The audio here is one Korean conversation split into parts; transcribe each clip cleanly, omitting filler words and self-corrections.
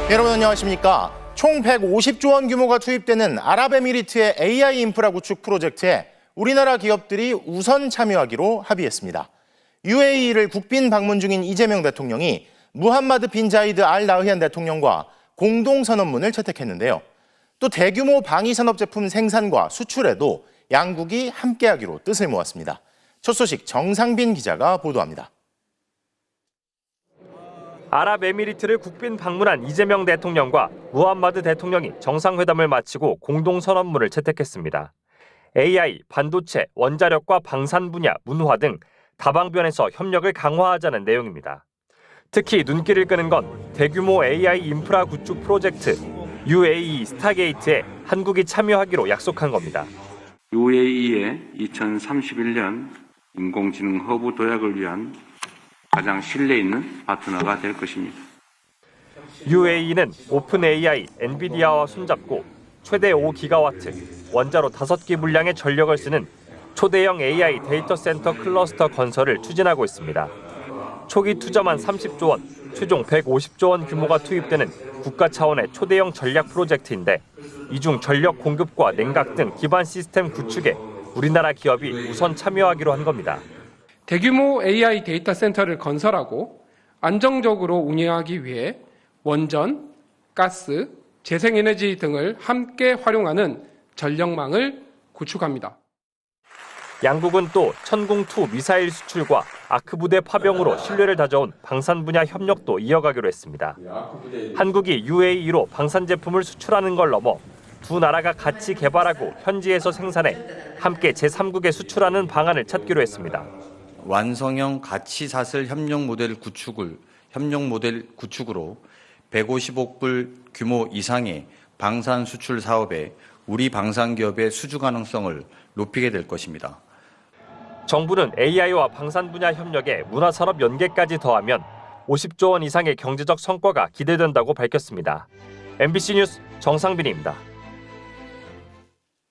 여러분 안녕하십니까? 총 150조 원 규모가 투입되는 아랍에미리트의 AI 인프라 구축 프로젝트에 우리나라 기업들이 우선 참여하기로 합의했습니다. UAE를 국빈 방문 중인 이재명 대통령이 무함마드 빈 자이드 알 나흐얀 대통령과 공동선언문을 채택했는데요. 또 대규모 방위산업 제품 생산과 수출에도 양국이 함께하기로 뜻을 모았습니다. 첫 소식 정상빈 기자가 보도합니다. 아랍에미리트를 국빈 방문한 이재명 대통령과 무함마드 대통령이 정상회담을 마치고 공동선언문을 채택했습니다. AI, 반도체, 원자력과 방산 분야, 문화 등 다방면에서 협력을 강화하자는 내용입니다. 특히 눈길을 끄는 건 대규모 AI 인프라 구축 프로젝트 UAE 스타게이트에 한국이 참여하기로 약속한 겁니다. UAE의 2031년 인공지능 허브 도약을 위한 가장 신뢰 있는 파트너가 될 것입니다. UAE는 오픈 AI, 엔비디아와 손잡고 최대 5기가와트, 원자로 5기 분량의 전력을 쓰는 초대형 AI 데이터 센터 클러스터 건설을 추진하고 있습니다. 초기 투자만 30조 원, 최종 150조 원 규모가 투입되는 국가 차원의 초대형 전략 프로젝트인데 이 중 전력 공급과 냉각 등 기반 시스템 구축에 우리나라 기업이 우선 참여하기로 한 겁니다. 대규모 AI 데이터 센터를 건설하고 안정적으로 운영하기 위해 원전, 가스, 재생에너지 등을 함께 활용하는 전력망을 구축합니다. 양국은 또 천궁2 미사일 수출과 아크부대 파병으로 신뢰를 다져온 방산 분야 협력도 이어가기로 했습니다. 한국이 UAE로 방산 제품을 수출하는 걸 넘어 두 나라가 같이 개발하고 현지에서 생산해 함께 제3국에 수출하는 방안을 찾기로 했습니다. 완성형 가치사슬 협력 모델 구축으로 150억 불 규모 이상의 방산 수출 사업에 우리 방산 기업의 수주 가능성을 높이게 될 것입니다. 정부는 AI와 방산 분야 협력에 문화산업 연계까지 더하면 50조 원 이상의 경제적 성과가 기대된다고 밝혔습니다. MBC 뉴스 정상빈입니다.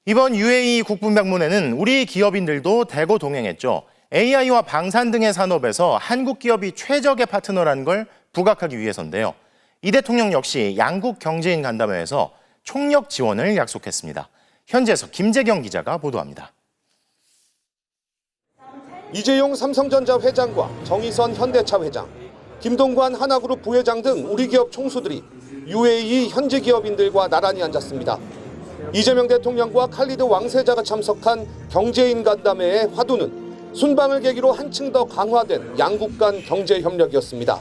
이번 UAE 국빈 방문에는 우리 기업인들도 대거 동행했죠. AI와 방산 등의 산업에서 한국 기업이 최적의 파트너라는 걸 부각하기 위해서인데요. 이 대통령 역시 양국 경제인 간담회에서 총력 지원을 약속했습니다. 현지에서 김재경 기자가 보도합니다. 이재용 삼성전자 회장과 정의선 현대차 회장, 김동관 하나그룹 부회장 등 우리 기업 총수들이 UAE 현지 기업인들과 나란히 앉았습니다. 이재명 대통령과 칼리드 왕세자가 참석한 경제인 간담회의 화두는 순방을 계기로 한층 더 강화된 양국 간 경제 협력이었습니다.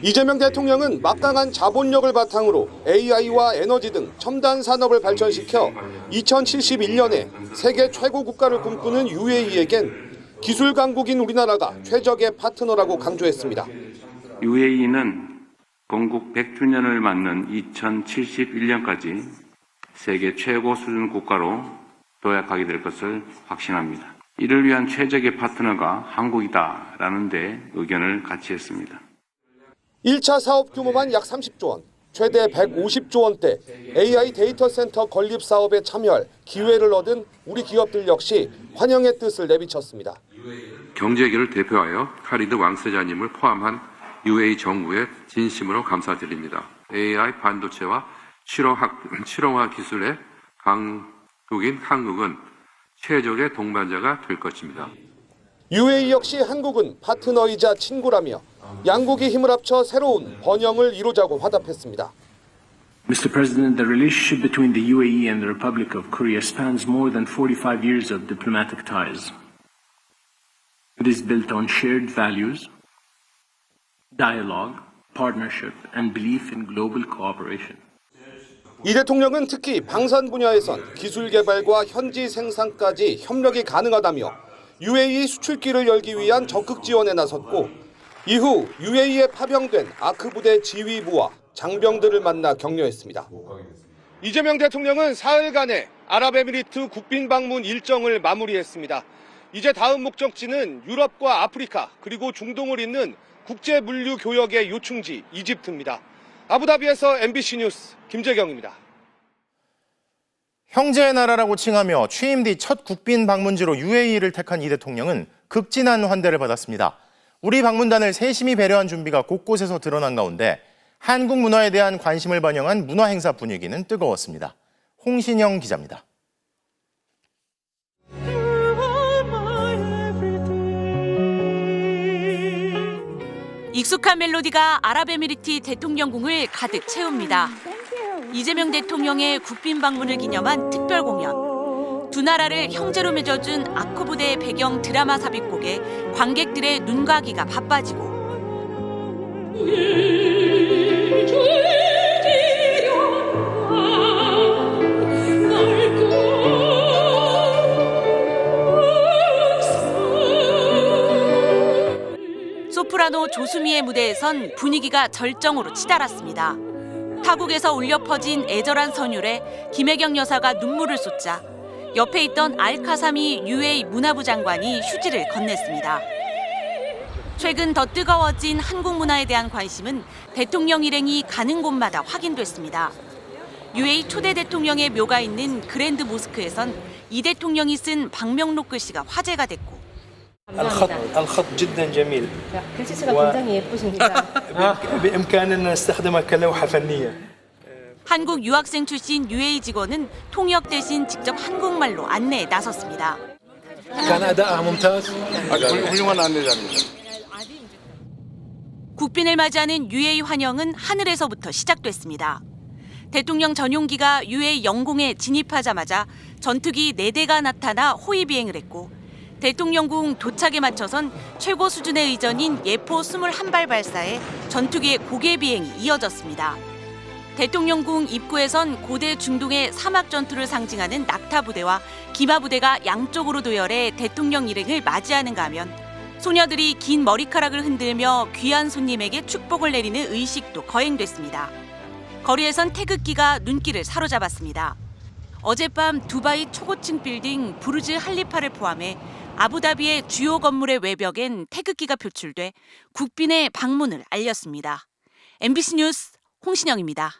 이재명 대통령은 막강한 자본력을 바탕으로 AI와 에너지 등 첨단 산업을 발전시켜 2071년에 세계 최고 국가를 꿈꾸는 UAE에겐 기술 강국인 우리나라가 최적의 파트너라고 강조했습니다. UAE는 건국 100주년을 맞는 2071년까지 세계 최고 수준 국가로 도약하게 될 것을 확신합니다. 이를 위한 최적의 파트너가 한국이다라는 데 의견을 같이 했습니다. 1차 사업 규모만 약 30조 원, 최대 150조 원대 AI 데이터 센터 건립 사업에 참여할 기회를 얻은 우리 기업들 역시 환영의 뜻을 내비쳤습니다. 경제계를 대표하여 칼리드 왕세자님을 포함한 UAE 정부에 진심으로 감사드립니다. AI 반도체와 실용화 기술의 강국인 한국은 최적의 동반자가 될 것입니다. UAE 역시 한국은 파트너이자 친구라며 양국이 힘을 합쳐 새로운 번영을 이루자고 화답했습니다. Mr. President, the relationship between the UAE and the Republic of Korea spans more than 45 years of diplomatic ties. It is built on shared values, dialogue, partnership, and belief in global cooperation. 이 대통령은 특히 방산 분야에선 기술 개발과 현지 생산까지 협력이 가능하다며 UAE 수출길을 열기 위한 적극 지원에 나섰고 이후 UAE에 파병된 아크부대 지휘부와 장병들을 만나 격려했습니다. 이재명 대통령은 사흘간의 아랍에미리트 국빈 방문 일정을 마무리했습니다. 이제 다음 목적지는 유럽과 아프리카 그리고 중동을 잇는 국제 물류 교역의 요충지 이집트입니다. 아부다비에서 MBC 뉴스 김재경입니다. 형제의 나라라고 칭하며 취임 뒤 첫 국빈 방문지로 UAE를 택한 이 대통령은 극진한 환대를 받았습니다. 우리 방문단을 세심히 배려한 준비가 곳곳에서 드러난 가운데 한국 문화에 대한 관심을 반영한 문화 행사 분위기는 뜨거웠습니다. 홍신영 기자입니다. 익숙한 멜로디가 아랍에미리트 대통령궁을 가득 채웁니다. 이재명 대통령의 국빈 방문을 기념한 특별 공연. 두 나라를 형제로 맺어준 아코 부대의 배경 드라마 삽입곡에 관객들의 눈과 귀가 바빠지고 소프라노 조수미의 무대에선 분위기가 절정으로 치달았습니다. 타국에서 울려 퍼진 애절한 선율에 김혜경 여사가 눈물을 쏟자 옆에 있던 알카사미 UAE 문화부 장관이 휴지를 건넸습니다. 최근 더 뜨거워진 한국 문화에 대한 관심은 대통령 일행이 가는 곳마다 확인됐습니다. UAE 초대 대통령의 묘가 있는 그랜드 모스크에선 이 대통령이 쓴 방명록 글씨가 화제가 됐고 الخط جدا جميل. 글씨체가 굉장히 예쁘십니다. بإمكاننا نستخدمها كلوحة فنية. 한국 유학생 출신 UAE 직원은 통역 대신 직접 한국말로 안내에 나섰습니다. كان أداءها ممتاز. 훌륭한 안내자입니다. 국빈을 맞이하는 UAE 환영은 하늘에서부터 시작됐습니다. 대통령 전용기가 UAE 영공에 진입하자마자 전투기 4대가 나타나 호위 비행을 했고 대통령궁 도착에 맞춰선 최고 수준의 의전인 예포 21발 발사에 전투기의 고개 비행이 이어졌습니다. 대통령궁 입구에선 고대 중동의 사막 전투를 상징하는 낙타 부대와 기마 부대가 양쪽으로 도열해 대통령 일행을 맞이하는가 하면 소녀들이 긴 머리카락을 흔들며 귀한 손님에게 축복을 내리는 의식도 거행됐습니다. 거리에선 태극기가 눈길을 사로잡았습니다. 어젯밤 두바이 초고층 빌딩 부르즈 할리파를 포함해 아부다비의 주요 건물의 외벽엔 태극기가 표출돼 국빈의 방문을 알렸습니다. MBC 뉴스 홍신영입니다.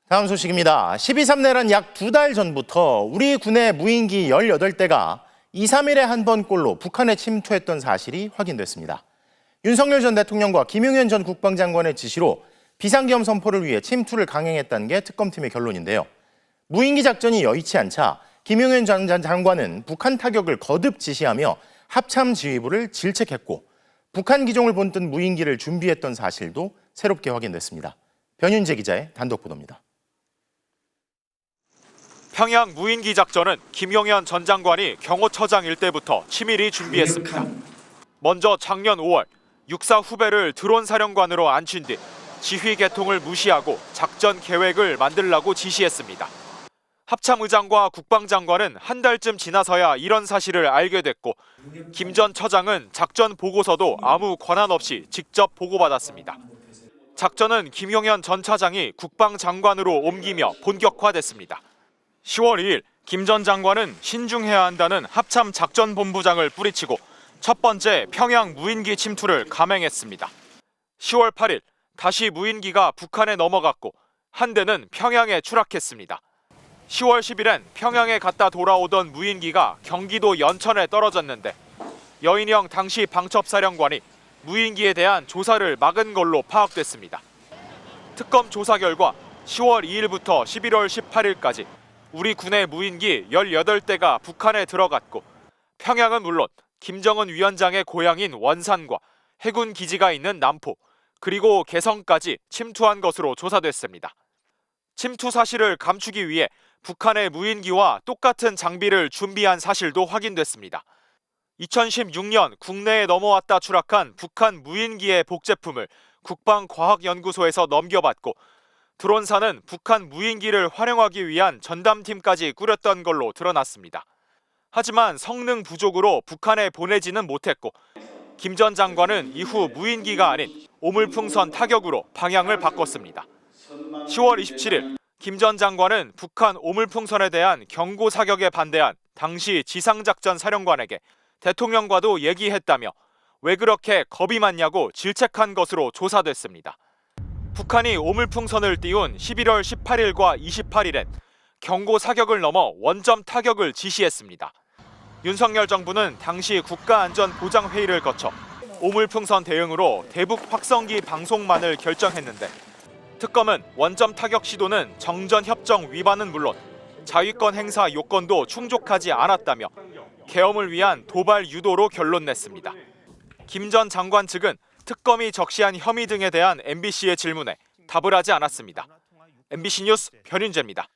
다음 소식입니다. 12.3내란 약 2달 전부터 우리 군의 무인기 18대가 2, 3일에 한 번꼴로 북한에 침투했던 사실이 확인됐습니다. 윤석열 전 대통령과 김용현 전 국방장관의 지시로 비상계엄 선포를 위해 침투를 강행했다는 게 특검팀의 결론인데요. 무인기 작전이 여의치 않자 김용현 전 장관은 북한 타격을 거듭 지시하며 합참 지휘부를 질책했고 북한 기종을 본뜬 무인기를 준비했던 사실도 새롭게 확인됐습니다. 변윤재 기자의 단독 보도입니다. 평양 무인기 작전은 김용현 전 장관이 경호처장 일때부터 치밀히 준비했습니다. 먼저 작년 5월 육사 후배를 드론 사령관으로 앉힌 뒤 지휘 계통을 무시하고 작전 계획을 만들라고 지시했습니다. 합참의장과 국방장관은 한 달쯤 지나서야 이런 사실을 알게 됐고 김 전 처장은 작전 보고서도 아무 권한 없이 직접 보고받았습니다. 작전은 김용현 전 차장이 국방장관으로 옮기며 본격화됐습니다. 10월 2일 김 전 장관은 신중해야 한다는 합참 작전본부장을 뿌리치고 첫 번째 평양 무인기 침투를 감행했습니다. 10월 8일 다시 무인기가 북한에 넘어갔고 한 대는 평양에 추락했습니다. 10월 10일엔 평양에 갔다 돌아오던 무인기가 경기도 연천에 떨어졌는데 여인영 당시 방첩사령관이 무인기에 대한 조사를 막은 걸로 파악됐습니다. 특검 조사 결과 10월 2일부터 11월 18일까지 우리 군의 무인기 18대가 북한에 들어갔고 평양은 물론 김정은 위원장의 고향인 원산과 해군 기지가 있는 남포 그리고 개성까지 침투한 것으로 조사됐습니다. 침투 사실을 감추기 위해 북한의 무인기와 똑같은 장비를 준비한 사실도 확인됐습니다. 2016년 국내에 넘어왔다 추락한 북한 무인기의 복제품을 국방과학연구소에서 넘겨받고 드론사는 북한 무인기를 활용하기 위한 전담팀까지 꾸렸던 걸로 드러났습니다. 하지만 성능 부족으로 북한에 보내지는 못했고 김 전 장관은 이후 무인기가 아닌 오물풍선 타격으로 방향을 바꿨습니다. 10월 27일 김 전 장관은 북한 오물풍선에 대한 경고 사격에 반대한 당시 지상작전 사령관에게 대통령과도 얘기했다며 왜 그렇게 겁이 많냐고 질책한 것으로 조사됐습니다. 북한이 오물풍선을 띄운 11월 18일과 28일엔 경고 사격을 넘어 원점 타격을 지시했습니다. 윤석열 정부는 당시 국가안전보장회의를 거쳐 오물풍선 대응으로 대북 확성기 방송만을 결정했는데 특검은 원점 타격 시도는 정전협정 위반은 물론 자위권 행사 요건도 충족하지 않았다며 계엄을 위한 도발 유도로 결론 냈습니다. 김 전 장관 측은 특검이 적시한 혐의 등에 대한 MBC의 질문에 답을 하지 않았습니다. MBC 뉴스 변윤재입니다.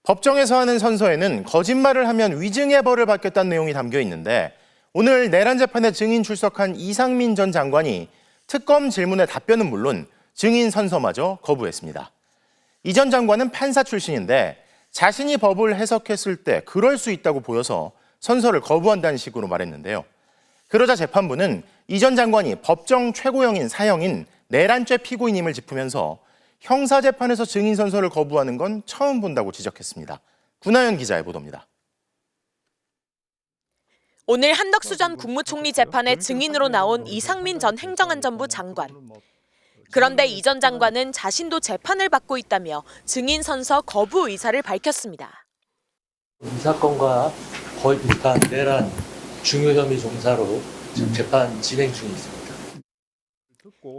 법정에서 하는 선서에는 거짓말을 하면 위증의 벌을 받겠다는 내용이 담겨 있는데 오늘 내란 재판에 증인 출석한 이상민 전 장관이 특검 질문의 답변은 물론 증인 선서마저 거부했습니다. 이 전 장관은 판사 출신인데 자신이 법을 해석했을 때 그럴 수 있다고 보여서 선서를 거부한다는 식으로 말했는데요. 그러자 재판부는 이 전 장관이 법정 최고형인 사형인 내란죄 피고인임을 짚으면서 형사재판에서 증인 선서를 거부하는 건 처음 본다고 지적했습니다. 구나연 기자의 보도입니다. 오늘 한덕수 전 국무총리 재판에 증인으로 나온 이상민 전 행정안전부 장관. 그런데 이 전 장관은 자신도 재판을 받고 있다며 증인 선서 거부 의사를 밝혔습니다. 이 사건과 거의 비슷한 내란 중요 혐의 종사로 지금 재판 진행 중에 있습니다.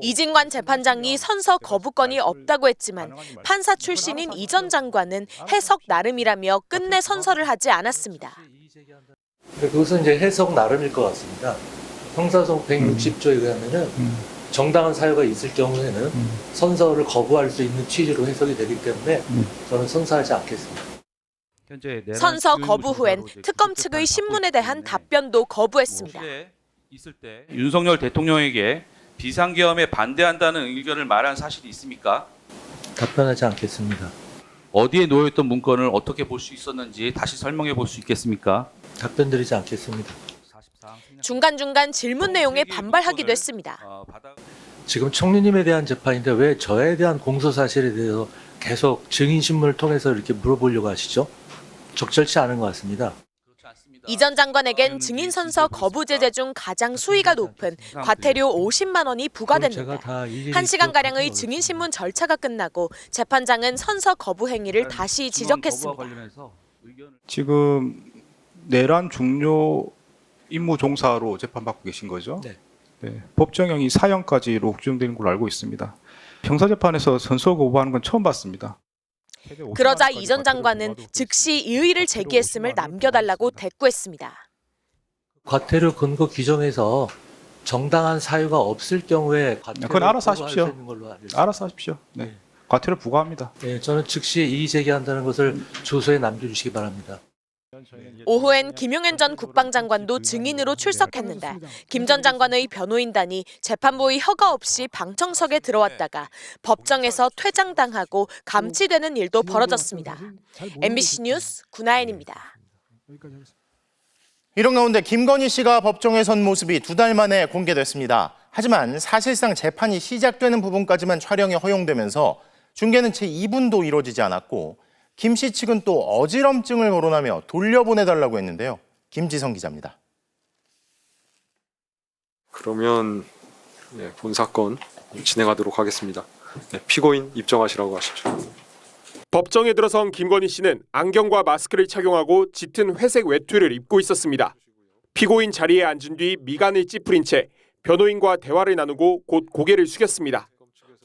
이진관 재판장이 선서 거부권이 없다고 했지만 판사 출신인 이 전 장관은 해석 나름이라며 끝내 선서를 하지 않았습니다. 그것은 이제 해석 나름일 것 같습니다. 형사소송 160조에 의하면은 정당한 사유가 있을 경우에는 선서를 거부할 수 있는 취지로 해석이 되기 때문에 저는 선서하지 않겠습니다. 선서 거부 후엔 특검 측의 신문에 대한 답변도 거부했습니다. 윤석열 대통령에게 비상계엄에 반대한다는 의견을 말한 사실이 있습니까? 답변하지 않겠습니다. 어디에 놓여있던 문건을 어떻게 볼 수 있었는지 다시 설명해 볼 수 있겠습니까? 답변드리지 않겠습니다. 중간중간 질문 내용에 반발하기도 했습니다. 지금 총리님에 대한 재판인데 왜 저에 대한 공소 사실에 대해서 계속 증인 신문을 통해서 이렇게 물어보려고 하시죠? 적절치 않은 것 같습니다. 이 전 장관에겐 증인 선서 거부 제재 중 가장 수위가 높은 과태료 50만 원이 부과됐는데 1시간가량의 증인 신문 절차가 끝나고 재판장은 선서 거부 행위를 다시 지적했습니다. 지금 내란 중요 임무 종사로 재판받고 계신 거죠? 네. 법정형이 사형까지로 규정되는 걸로 알고 있습니다. 형사재판에서 선서 거부하는 건 처음 봤습니다. 그러자 이 전 장관은 즉시 이의를 제기했음을 남겨달라고 대꾸했습니다. 과태료 근거 규정에서 정당한 사유가 없을 경우에 그건 알아서 하십시오. 알아서 하십시오. 네. 과태료 부과합니다. 네, 저는 즉시 이의 제기한다는 것을 주소에 남겨주시기 바랍니다. 오후엔 김용현 전 국방장관도 증인으로 출석했는데 김 전 장관의 변호인단이 재판부의 허가 없이 방청석에 들어왔다가 법정에서 퇴장당하고 감치되는 일도 벌어졌습니다. MBC 뉴스 구나연입니다. 이런 가운데 김건희 씨가 법정에 선 모습이 2달 만에 공개됐습니다. 하지만 사실상 재판이 시작되는 부분까지만 촬영이 허용되면서 중계는 채 2분도 이루어지지 않았고 김 씨 측은 또 어지럼증을 거론하며 돌려보내달라고 했는데요. 김지성 기자입니다. 그러면 본 사건 진행하도록 하겠습니다. 피고인 입정하시라고 하십시오. 법정에 들어선 김건희 씨는 안경과 마스크를 착용하고 짙은 회색 외투를 입고 있었습니다. 피고인 자리에 앉은 뒤 미간을 찌푸린 채 변호인과 대화를 나누고 곧 고개를 숙였습니다.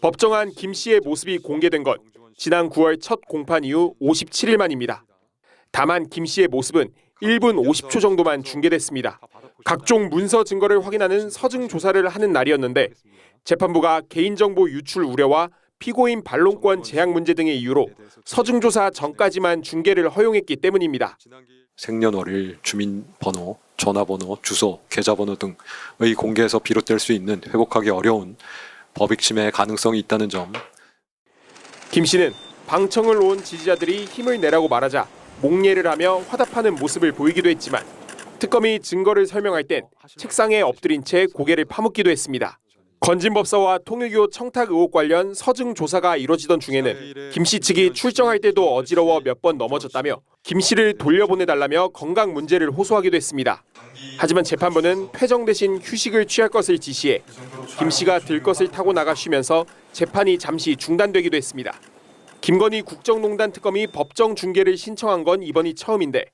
법정 안 김 씨의 모습이 공개된 건 지난 9월 첫 공판 이후 57일 만입니다. 다만 김 씨의 모습은 1분 50초 정도만 중계됐습니다. 각종 문서 증거를 확인하는 서증 조사를 하는 날이었는데 재판부가 개인정보 유출 우려와 피고인 반론권 제약 문제 등의 이유로 서증 조사 전까지만 중계를 허용했기 때문입니다. 생년월일, 주민번호, 전화번호, 주소, 계좌번호 등의 공개에서 비롯될 수 있는 회복하기 어려운 법익 침해 가능성이 있다는 점. 김 씨는 방청을 놓은 지지자들이 힘을 내라고 말하자 목례를 하며 화답하는 모습을 보이기도 했지만 특검이 증거를 설명할 땐 책상에 엎드린 채 고개를 파묻기도 했습니다. 건진법사와 통일교 청탁 의혹 관련 서증 조사가 이뤄지던 중에는 김 씨 측이 출정할 때도 어지러워 몇 번 넘어졌다며 김 씨를 돌려보내달라며 건강 문제를 호소하기도 했습니다. 하지만 재판부는 퇴정 대신 휴식을 취할 것을 지시해 김 씨가 들 것을 타고 나가 쉬면서 재판이 잠시 중단되기도 했습니다. 김건희 국정농단 특검이 법정 중계를 신청한 건 이번이 처음인데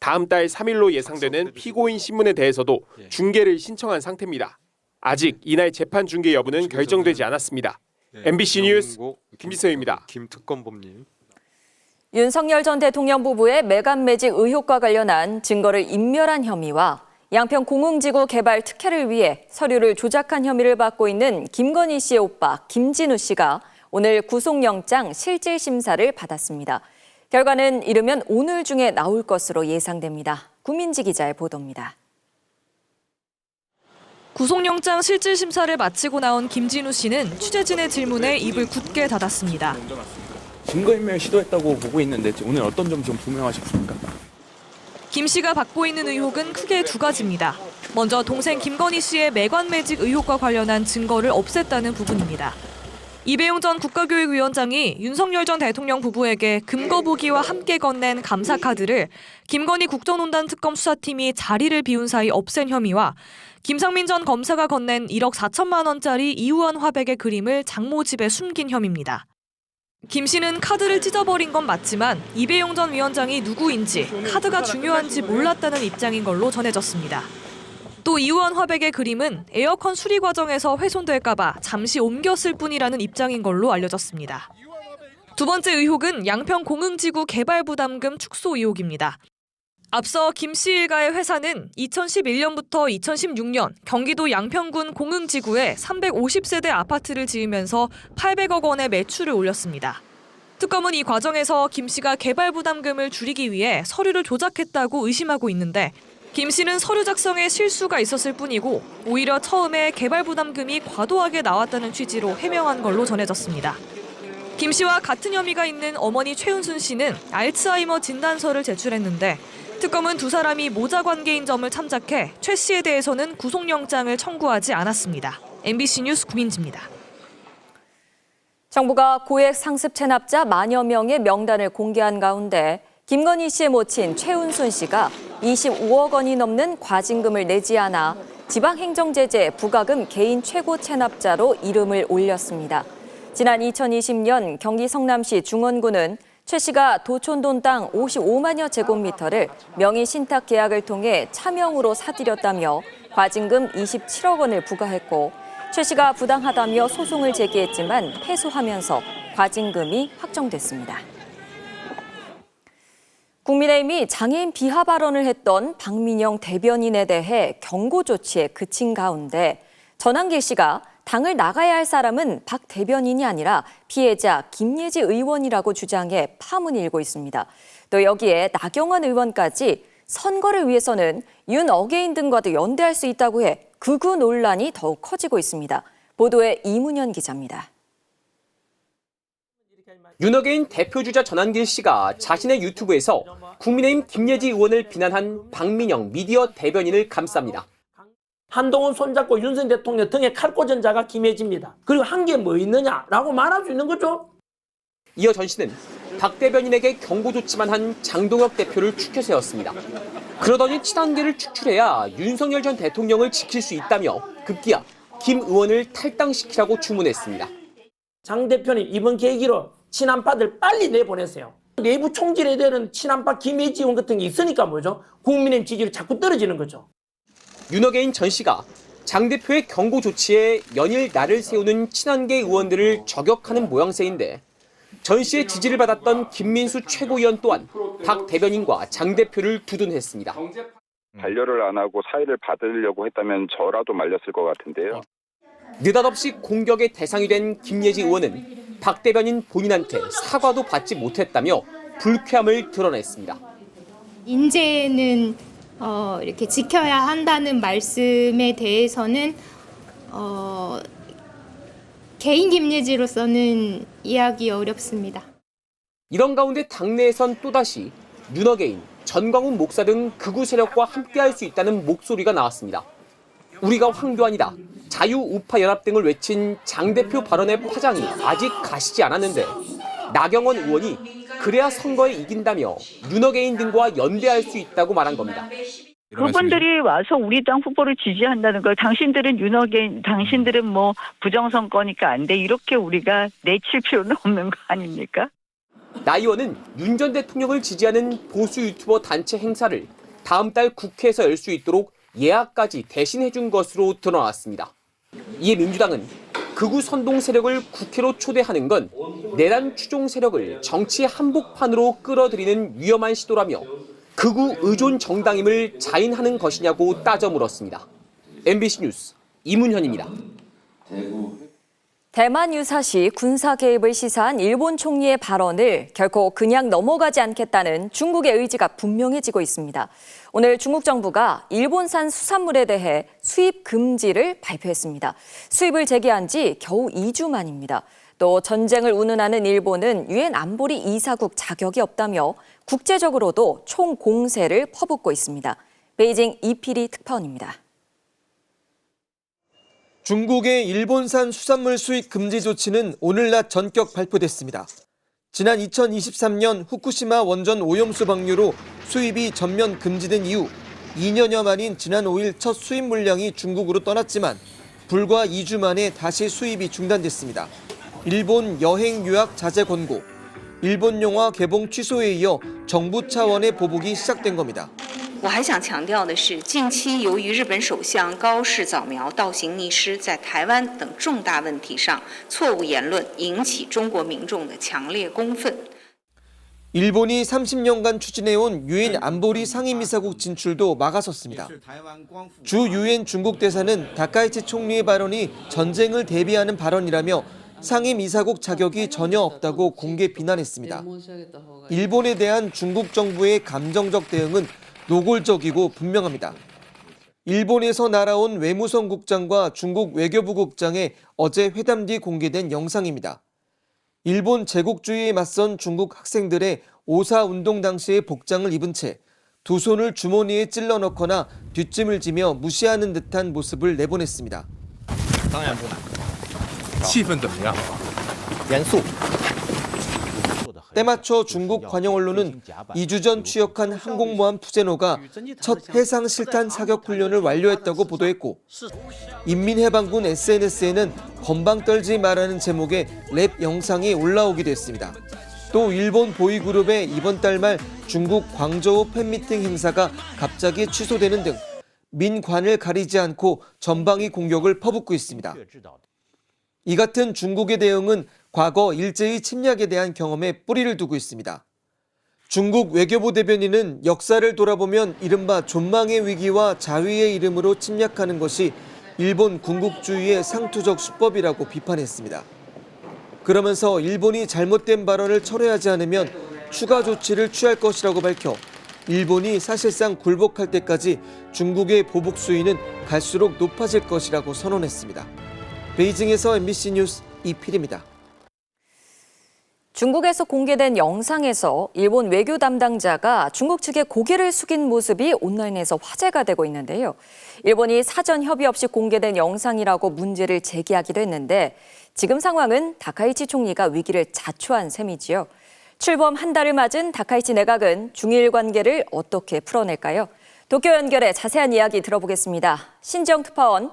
다음 달 3일로 예상되는 피고인 신문에 대해서도 중계를 신청한 상태입니다. 아직 이날 재판 중계 여부는 결정되지 않았습니다. MBC 뉴스 김지서입니다. 김특검범님. 윤석열 전 대통령 부부의 매각 매직 의혹과 관련한 증거를 인멸한 혐의와 양평 공흥지구 개발 특혜를 위해 서류를 조작한 혐의를 받고 있는 김건희 씨의 오빠 김진우 씨가 오늘 구속영장 실질심사를 받았습니다. 결과는 이르면 오늘 중에 나올 것으로 예상됩니다. 구민지 기자의 보도입니다. 구속영장 실질심사를 마치고 나온 김진우 씨는 취재진의 질문에 입을 굳게 닫았습니다. 증거인멸 시도했다고 보고 있는데 오늘 어떤 점 좀 분명하셨습니까? 김 씨가 받고 있는 의혹은 크게 두 가지입니다. 먼저 동생 김건희 씨의 매관 매직 의혹과 관련한 증거를 없앴다는 부분입니다. 이배용 전 국가교육위원장이 윤석열 전 대통령 부부에게 금거보기와 함께 건넨 감사카드를 김건희 국정농단 특검 수사팀이 자리를 비운 사이 없앤 혐의와 김상민 전 검사가 건넨 1억 4천만 원짜리 이우원 화백의 그림을 장모 집에 숨긴 혐의입니다. 김 씨는 카드를 찢어버린 건 맞지만 이배용 전 위원장이 누구인지 카드가 중요한지 몰랐다는 입장인 걸로 전해졌습니다. 또 이우원 화백의 그림은 에어컨 수리 과정에서 훼손될까 봐 잠시 옮겼을 뿐이라는 입장인 걸로 알려졌습니다. 두 번째 의혹은 양평 공흥지구 개발 부담금 축소 의혹입니다. 앞서 김 씨 일가의 회사는 2011년부터 2016년 경기도 양평군 공흥지구에 350세대 아파트를 지으면서 800억 원의 매출을 올렸습니다. 특검은 이 과정에서 김 씨가 개발 부담금을 줄이기 위해 서류를 조작했다고 의심하고 있는데 김 씨는 서류 작성에 실수가 있었을 뿐이고 오히려 처음에 개발 부담금이 과도하게 나왔다는 취지로 해명한 걸로 전해졌습니다. 김 씨와 같은 혐의가 있는 어머니 최은순 씨는 알츠하이머 진단서를 제출했는데 특검은 두 사람이 모자 관계인 점을 참작해 최 씨에 대해서는 구속영장을 청구하지 않았습니다. MBC 뉴스 구민지입니다. 정부가 고액 상습 체납자 만여 명의 명단을 공개한 가운데 김건희 씨의 모친 최은순 씨가 25억 원이 넘는 과징금을 내지 않아 지방행정제재 부과금 개인 최고 체납자로 이름을 올렸습니다. 지난 2020년 경기 성남시 중원구는 최 씨가 도촌동 땅 55만여 제곱미터를 명의 신탁 계약을 통해 차명으로 사들였다며 과징금 27억 원을 부과했고 최 씨가 부당하다며 소송을 제기했지만 패소하면서 과징금이 확정됐습니다. 국민의힘이 장애인 비하 발언을 했던 박민영 대변인에 대해 경고 조치에 그친 가운데 전한길 씨가 당을 나가야 할 사람은 박 대변인이 아니라 피해자 김예지 의원이라고 주장해 파문이 일고 있습니다. 또 여기에 나경원 의원까지 선거를 위해서는 윤 어게인 등과도 연대할 수 있다고 해 극우 논란이 더욱 커지고 있습니다. 보도에 이문현 기자입니다. 윤어게인 대표주자 전한길 씨가 자신의 유튜브에서 국민의힘 김예지 의원을 비난한 박민영 미디어 대변인을 감쌉니다. 한동훈 손잡고 윤석열 대통령 등에 칼 꽂은 자가 김예지입니다. 그리고 한 게 뭐 있느냐라고 말할 수 있는 거죠. 이어 전 씨는 박 대변인에게 경고 조치만 한 장동혁 대표를 추켜 세웠습니다. 그러더니 친한계를 축출해야 윤석열 전 대통령을 지킬 수 있다며 급기야 김 의원을 탈당시키라고 주문했습니다. 장 대표님 이번 계기로 친한파들 빨리 내보내세요. 내부 총질에 대한 친한파 김예지 의원 같은 게 있으니까 뭐죠? 국민의힘 지지율이 자꾸 떨어지는 거죠. 윤어게인 전 씨가 장 대표의 경고 조치에 연일 날을 세우는 친한계 의원들을 저격하는 모양새인데 전 씨의 지지를 받았던 김민수 최고위원 또한 박 대변인과 장 대표를 두둔했습니다. 반려를 안 하고 사의를 받으려고 했다면 저라도 말렸을 것 같은데요. 느닷없이 공격의 대상이 된 김예지 의원은 박 대변인 본인한테 사과도 받지 못했다며 불쾌함을 드러냈습니다. 인재는 이렇게 지켜야 한다는 말씀에 대해서는 개인 김예지로서는 이해하기 어렵습니다. 이런 가운데 당내에선 또다시 윤어게인, 전광훈 목사 등 극우 세력과 함께할 수 있다는 목소리가 나왔습니다. 우리가 황교안이다, 자유우파 연합 등을 외친 장 대표 발언의 파장이 아직 가시지 않았는데 나경원 의원이 그래야 선거에 이긴다며 윤어게인 등과 연대할 수 있다고 말한 겁니다. 그분들이 와서 우리 당 후보를 지지한다는 걸 당신들은 윤어게인, 당신들은 뭐 부정선거니까 안 돼, 이렇게 우리가 내칠 필요는 없는 거 아닙니까? 나 의원은 윤 전 대통령을 지지하는 보수 유튜버 단체 행사를 다음 달 국회에서 열 수 있도록 예약까지 대신해준 것으로 드러났습니다. 이에 민주당은 극우 선동 세력을 국회로 초대하는 건 내란 추종 세력을 정치 한복판으로 끌어들이는 위험한 시도라며 극우 의존 정당임을 자인하는 것이냐고 따져 물었습니다. MBC 뉴스 이문현입니다. 대만 유사시 군사 개입을 시사한 일본 총리의 발언을 결코 그냥 넘어가지 않겠다는 중국의 의지가 분명해지고 있습니다. 오늘 중국 정부가 일본산 수산물에 대해 수입 금지를 발표했습니다. 수입을 재개한 지 겨우 2주 만입니다. 또 전쟁을 운운하는 일본은 유엔 안보리 이사국 자격이 없다며 국제적으로도 총공세를 퍼붓고 있습니다. 베이징 이필희 특파원입니다. 중국의 일본산 수산물 수입 금지 조치는 오늘 낮 전격 발표됐습니다. 지난 2023년 후쿠시마 원전 오염수 방류로 수입이 전면 금지된 이후 2년여 만인 지난 5일 첫 수입 물량이 중국으로 떠났지만 불과 2주 만에 다시 수입이 중단됐습니다. 일본 여행 유학 자제 권고, 일본 영화 개봉 취소에 이어 정부 차원의 보복이 시작된 겁니다. 我还想强调的是，近期由于日本首相高市早苗倒行逆施，在台湾等重大问题上错误言论，引起中国民众的强烈公愤。 일본이 30년간 추진해온 유엔 안보리 상임이사국 진출도 막아섰습니다. 주 유엔 중국 대사는 다카이치 총리의 발언이 전쟁을 대비하는 발언이라며 상임이사국 자격이 전혀 없다고 공개 비난했습니다. 일본에 대한 중국 정부의 감정적 대응은 노골적이고 분명합니다. 일본에서 날아온 외무성 국장과 중국 외교부 국장의 어제 회담 뒤 공개된 영상입니다. 일본 제국주의에 맞선 중국 학생들의 오사 운동 당시의 복장을 입은 채 두 손을 주머니에 찔러 넣거나 뒷짐을 지며 무시하는 듯한 모습을 내보냈습니다. 때맞춰 중국 관영 언론은 2주 전 취역한 항공모함 푸제노가 첫 해상 실탄 사격 훈련을 완료했다고 보도했고 인민해방군 SNS에는 건방 떨지 말라는 제목의 랩 영상이 올라오기도 했습니다. 또 일본 보이그룹의 이번 달 말 중국 광저우 팬미팅 행사가 갑자기 취소되는 등 민관을 가리지 않고 전방위 공격을 퍼붓고 있습니다. 이 같은 중국의 대응은 과거 일제의 침략에 대한 경험에 뿌리를 두고 있습니다. 중국 외교부 대변인은 역사를 돌아보면 이른바 존망의 위기와 자위의 이름으로 침략하는 것이 일본 군국주의의 상투적 수법이라고 비판했습니다. 그러면서 일본이 잘못된 발언을 철회하지 않으면 추가 조치를 취할 것이라고 밝혀 일본이 사실상 굴복할 때까지 중국의 보복 수위는 갈수록 높아질 것이라고 선언했습니다. 베이징에서 MBC 뉴스 이필입니다. 중국에서 공개된 영상에서 일본 외교 담당자가 중국 측에 고개를 숙인 모습이 온라인에서 화제가 되고 있는데요. 일본이 사전 협의 없이 공개된 영상이라고 문제를 제기하기도 했는데 지금 상황은 다카이치 총리가 위기를 자초한 셈이지요. 출범 한 달을 맞은 다카이치 내각은 중일 관계를 어떻게 풀어낼까요? 도쿄 연결해 자세한 이야기 들어보겠습니다. 신지영 특파원.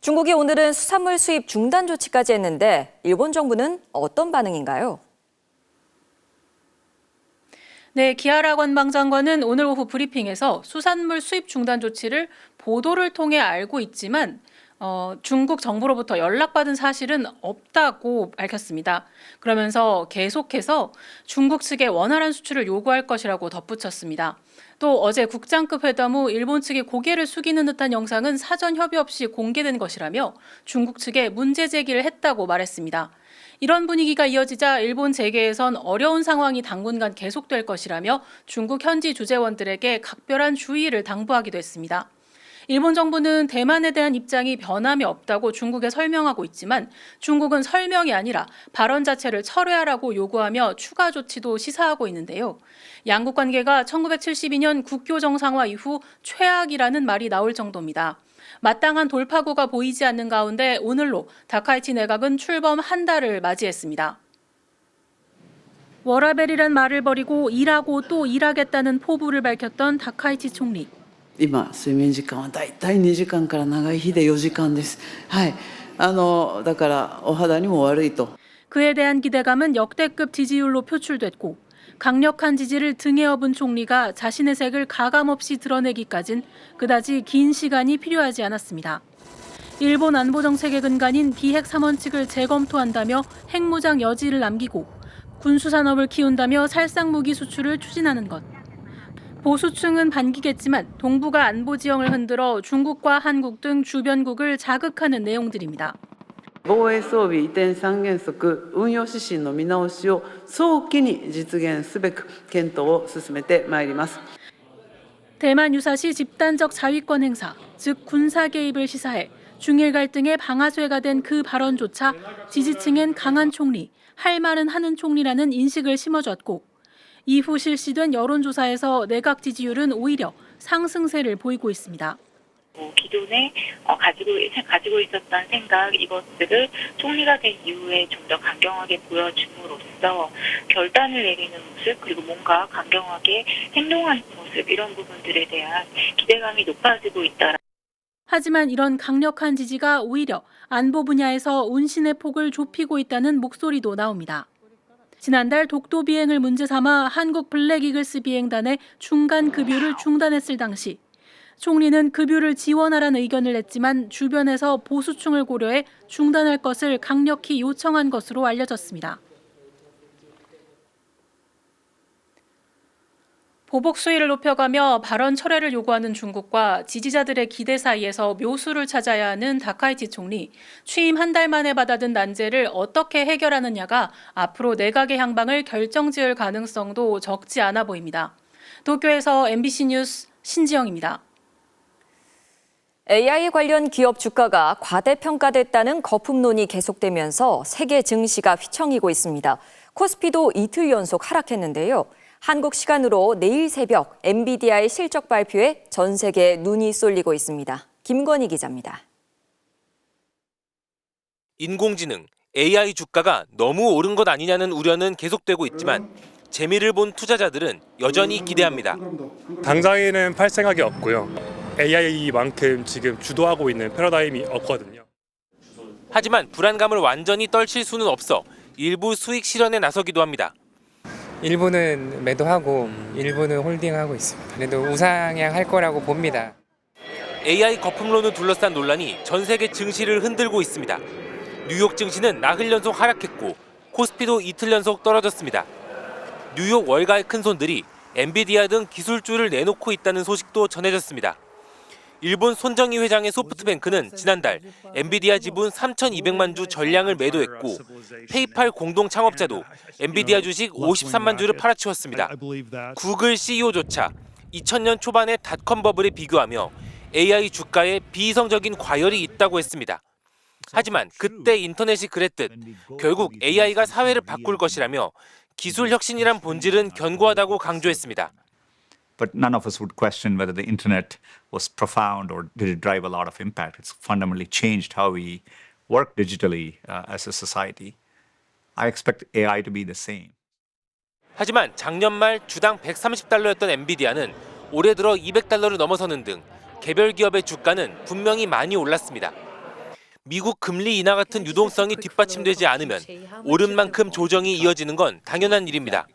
중국이 오늘은 수산물 수입 중단 조치까지 했는데 일본 정부는 어떤 반응인가요? 네, 기하라 관방장관은 오늘 오후 브리핑에서 수산물 수입 중단 조치를 보도를 통해 알고 있지만 중국 정부로부터 연락받은 사실은 없다고 밝혔습니다. 그러면서 계속해서 중국 측에 원활한 수출을 요구할 것이라고 덧붙였습니다. 또 어제 국장급 회담 후 일본 측이 고개를 숙이는 듯한 영상은 사전 협의 없이 공개된 것이라며 중국 측에 문제 제기를 했다고 말했습니다. 이런 분위기가 이어지자 일본 재계에선 어려운 상황이 당분간 계속될 것이라며 중국 현지 주재원들에게 각별한 주의를 당부하기도 했습니다. 일본 정부는 대만에 대한 입장이 변함이 없다고 중국에 설명하고 있지만 중국은 설명이 아니라 발언 자체를 철회하라고 요구하며 추가 조치도 시사하고 있는데요. 양국 관계가 1972년 국교 정상화 이후 최악이라는 말이 나올 정도입니다. 마땅한 돌파구가 보이지 않는 가운데 오늘로 다카이치 내각은 출범 한 달을 맞이했습니다. 워라벨이란 말을 버리고 일하고 또 일하겠다는 포부를 밝혔던 다카이치 총리. 今睡眠時間はだいたい2時間から長い日で4時間です。はい。だからお肌にも悪いと。 그에 대한 기대감은 역대급 지지율로 표출됐고 강력한 지지를 등에 업은 총리가 자신의 색을 가감없이 드러내기까진 그다지 긴 시간이 필요하지 않았습니다. 일본 안보 정책의 근간인 비핵 3원칙을 재검토한다며 핵무장 여지를 남기고 군수산업을 키운다며 살상무기 수출을 추진하는 것. 보수층은 반기겠지만 동북아 안보 지형을 흔들어 중국과 한국 등 주변국을 자극하는 내용들입니다. 防衛装備移転三原則運用指針の見直しを早期に実現すべく検討を進めてまいります。 대만 유사시 집단적 자위권 행사, 즉 군사 개입을 시사해 중일 갈등의 방아쇠가 된 그 발언조차 지지층엔 강한 총리, 할 말은 하는 총리라는 인식을 심어줬고 이후 실시된 여론조사에서 내각 지지율은 오히려 상승세를 보이고 있습니다. 기존에 가지고 있었던 생각 이것들을 총리가 된 이후에 좀 더 강경하게 보여줌으로써 결단을 내리는 모습 그리고 뭔가 강경하게 행동하는 모습 이런 부분들에 대한 기대감이 높아지고 있다. 하지만 이런 강력한 지지가 오히려 안보 분야에서 운신의 폭을 좁히고 있다는 목소리도 나옵니다. 지난달 독도 비행을 문제 삼아 한국 블랙이글스 비행단의 중간 급유를 중단했을 당시 총리는 급유를 지원하라는 의견을 냈지만 주변에서 보수층을 고려해 중단할 것을 강력히 요청한 것으로 알려졌습니다. 보복 수위를 높여가며 발언 철회를 요구하는 중국과 지지자들의 기대 사이에서 묘수를 찾아야 하는 다카이치 총리, 취임 한 달 만에 받아든 난제를 어떻게 해결하느냐가 앞으로 내각의 향방을 결정지을 가능성도 적지 않아 보입니다. 도쿄에서 MBC 뉴스 신지영입니다. AI 관련 기업 주가가 과대평가됐다는 거품론이 계속되면서 세계 증시가 휘청이고 있습니다. 코스피도 이틀 연속 하락했는데요. 한국 시간으로 내일 새벽 엔비디아의 실적 발표에 전 세계에 눈이 쏠리고 있습니다. 김건희 기자입니다. 인공지능, AI 주가가 너무 오른 것 아니냐는 우려는 계속되고 있지만 재미를 본 투자자들은 여전히 기대합니다. 당장에는 팔 생각이 없고요. AI만큼 지금 주도하고 있는 패러다임이 없거든요. 하지만 불안감을 완전히 떨칠 수는 없어 일부 수익 실현에 나서기도 합니다. 일부는 매도하고 일부는 홀딩하고 있습니다. 그래도 우상향할 거라고 봅니다. AI 거품론을 둘러싼 논란이 전 세계 증시를 흔들고 있습니다. 뉴욕 증시는 나흘 연속 하락했고 코스피도 이틀 연속 떨어졌습니다. 뉴욕 월가의 큰손들이 엔비디아 등 기술주를 내놓고 있다는 소식도 전해졌습니다. 일본 손정희 회장의 소프트뱅크는 지난달 엔비디아 지분 3,200만 주 전량을 매도했고 페이팔 공동 창업자도 엔비디아 주식 53만 주를 팔아치웠습니다. 구글 CEO조차 2000년 초반의 닷컴 버블에 비교하며 AI 주가에 비이성적인 과열이 있다고 했습니다. 하지만 그때 인터넷이 그랬듯 결국 AI가 사회를 바꿀 것이라며 기술 혁신이란 본질은 견고하다고 강조했습니다. But none of us would question whether the internet was profound or did it drive a lot of impact. It's fundamentally changed how we work digitally as a society. I expect AI to be the same. 하지만 작년 말 주당 130달러였던 엔비디아는 올해 들어 200달러를 넘어서는 등 개별 기업의 주가는 분명히 많이 올랐습니다. 미국 금리 인하 같은 유동성이 뒷받침되지 않으면 오른 만큼 조정이 이어지는 건 당연한 일입니다.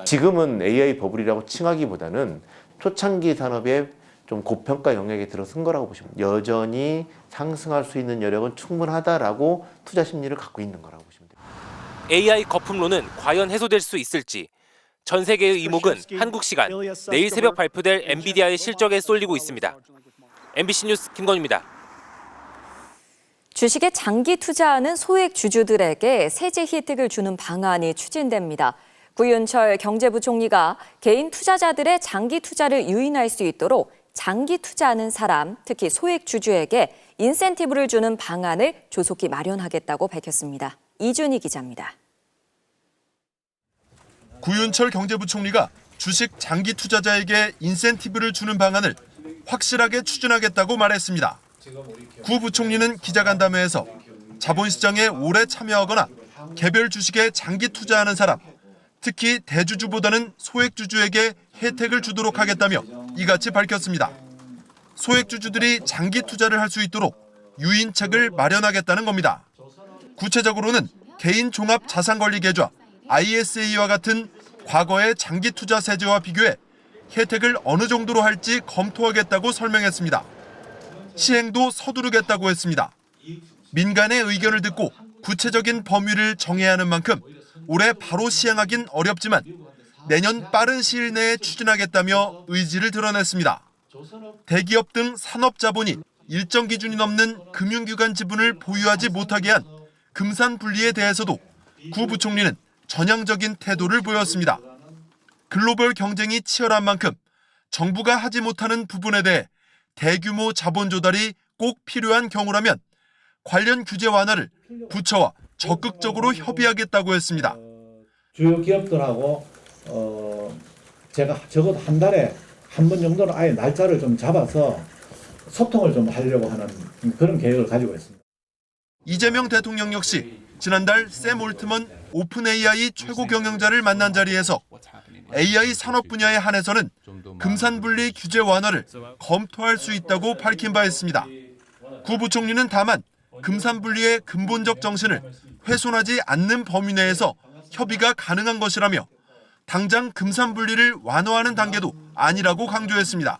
지금은 AI 버블이라고 칭하기보다는 초창기 산업의 좀 고평가 영역에 들어선 거라고 보시면 여전히 상승할 수 있는 여력은 충분하다라고 투자 심리를 갖고 있는 거라고 보시면 됩니다. AI 거품론은 과연 해소될 수 있을지 전 세계의 이목은 한국 시간 내일 새벽 발표될 엔비디아의 실적에 쏠리고 있습니다. MBC 뉴스 김건희입니다. 주식에 장기 투자하는 소액 주주들에게 세제 혜택을 주는 방안이 추진됩니다. 구윤철 경제부총리가 개인 투자자들의 장기 투자를 유인할 수 있도록 장기 투자하는 사람, 특히 소액 주주에게 인센티브를 주는 방안을 조속히 마련하겠다고 밝혔습니다. 이준희 기자입니다. 구윤철 경제부총리가 주식 장기 투자자에게 인센티브를 주는 방안을 확실하게 추진하겠다고 말했습니다. 구 부총리는 기자간담회에서 자본시장에 오래 참여하거나 개별 주식에 장기 투자하는 사람, 특히 대주주보다는 소액주주에게 혜택을 주도록 하겠다며 이같이 밝혔습니다. 소액주주들이 장기 투자를 할 수 있도록 유인책을 마련하겠다는 겁니다. 구체적으로는 개인 종합 자산관리 계좌 ISA와 같은 과거의 장기 투자 세제와 비교해 혜택을 어느 정도로 할지 검토하겠다고 설명했습니다. 시행도 서두르겠다고 했습니다. 민간의 의견을 듣고 구체적인 범위를 정해야 하는 만큼 올해 바로 시행하긴 어렵지만 내년 빠른 시일 내에 추진하겠다며 의지를 드러냈습니다. 대기업 등 산업자본이 일정 기준이 넘는 금융기관 지분을 보유하지 못하게 한 금산 분리에 대해서도 구 부총리는 전향적인 태도를 보였습니다. 글로벌 경쟁이 치열한 만큼 정부가 하지 못하는 부분에 대해 대규모 자본 조달이 꼭 필요한 경우라면 관련 규제 완화를 부처와 적극적으로 협의하겠다고 했습니다. 주요 기업들하고 제가 적어도 한 달에 한 번 정도는 아예 날짜를 좀 잡아서 소통을 좀 하려고 하는 그런 계획을 가지고 있습니다. 이재명 대통령 역시 지난달 샘 올트먼 오픈 AI 최고 경영자를 만난 자리에서 AI 산업 분야에 한해서는 금산분리 규제 완화를 검토할 수 있다고 밝힌 바 있습니다. 구 부총리는 다만 금산분리의 근본적 정신을 훼손하지 않는 범위 내에서 협의가 가능한 것이라며 당장 금산분리를 완화하는 단계도 아니라고 강조했습니다.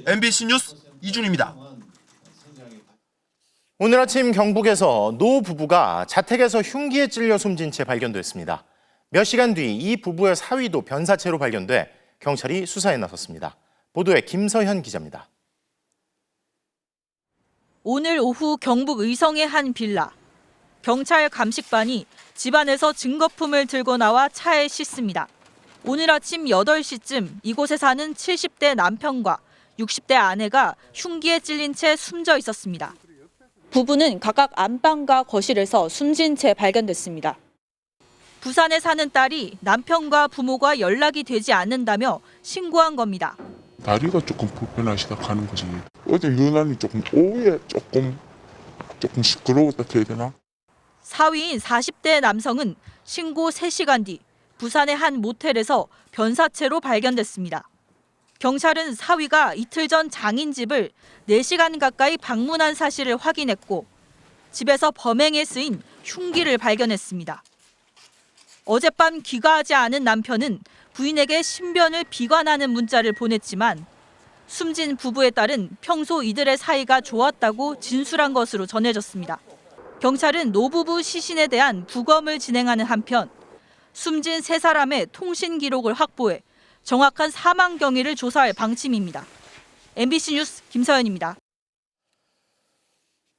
MBC 뉴스 이준입니다. 오늘 아침 경북에서 노 부부가 자택에서 흉기에 찔려 숨진 채 발견됐습니다. 몇 시간 뒤 이 부부의 사위도 변사체로 발견돼 경찰이 수사에 나섰습니다. 보도에 김서현 기자입니다. 오늘 오후 경북 의성의 한 빌라. 경찰 감식반이 집안에서 증거품을 들고 나와 차에 싣습니다. 오늘 아침 8시쯤 이곳에 사는 70대 남편과 60대 아내가 흉기에 찔린 채 숨져 있었습니다. 부부는 각각 안방과 거실에서 숨진 채 발견됐습니다. 부산에 사는 딸이 남편과 부모가 연락이 되지 않는다며 신고한 겁니다. 다리가 조금 불편하시다 가는 거지. 어제 유난히 조금 오후에 조금 시끄러웠다 해야 되나? 사위인 40대 남성은 신고 3시간 뒤 부산의 한 모텔에서 변사체로 발견됐습니다. 경찰은 사위가 이틀 전 장인 집을 4시간 가까이 방문한 사실을 확인했고 집에서 범행에 쓰인 흉기를 발견했습니다. 어젯밤 귀가하지 않은 남편은 부인에게 신변을 비관하는 문자를 보냈지만 숨진 부부의 딸은 평소 이들의 사이가 좋았다고 진술한 것으로 전해졌습니다. 경찰은 노부부 시신에 대한 부검을 진행하는 한편 숨진 3사람의 통신 기록을 확보해 정확한 사망 경위를 조사할 방침입니다. MBC 뉴스 김서연입니다.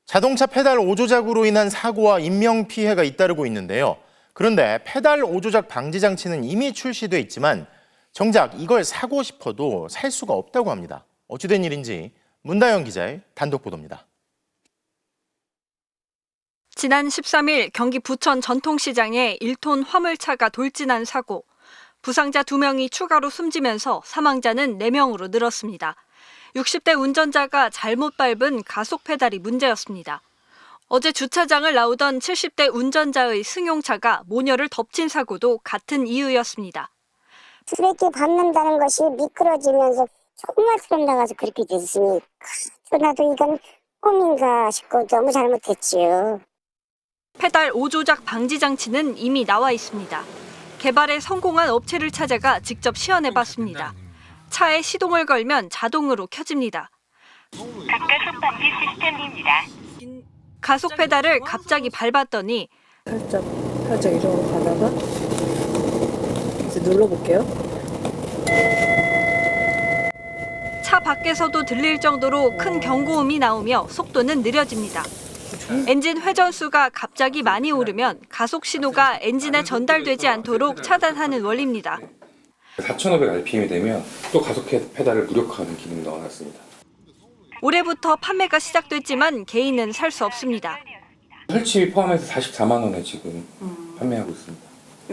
자동차 페달 오조작으로 인한 사고와 인명피해가 잇따르고 있는데요. 그런데 페달 오조작 방지 장치는 이미 출시돼 있지만 정작 이걸 사고 싶어도 살 수가 없다고 합니다. 어찌된 일인지 문다영 기자의 단독 보도입니다. 지난 13일 경기 부천 전통시장에 1톤 화물차가 돌진한 사고. 부상자 2명이 추가로 숨지면서 사망자는 4명으로 늘었습니다. 60대 운전자가 잘못 밟은 가속 페달이 문제였습니다. 어제 주차장을 나오던 70대 운전자의 승용차가 모녀를 덮친 사고도 같은 이유였습니다. 브레이크 밟는다는 것이 미끄러지면서 조금만 나가서 그렇게 됐으니 나도 이건 꿈인가 싶고 너무 잘못했지요. 페달 오조작 방지 장치는 이미 나와 있습니다. 개발에 성공한 업체를 찾아가 직접 시연해봤습니다. 차에 시동을 걸면 자동으로 켜집니다. 가속 방지 시스템입니다. 가속 페달을 갑자기 밟았더니 살짝 이쪽으로 가다가 이제 눌러볼게요. 차 밖에서도 들릴 정도로 큰 경고음이 나오며 속도는 느려집니다. 엔진 회전수가 갑자기 많이 오르면 가속 신호가 엔진에 전달되지 않도록 차단하는 원리입니다. 4,500rpm이 되면 또 가속 페달을 무력화하는 기능이 넣어놨습니다. 올해부터 판매가 시작됐지만 개인은 살 수 없습니다. 설치 포함해서 44만 원에 지금 판매하고 있습니다.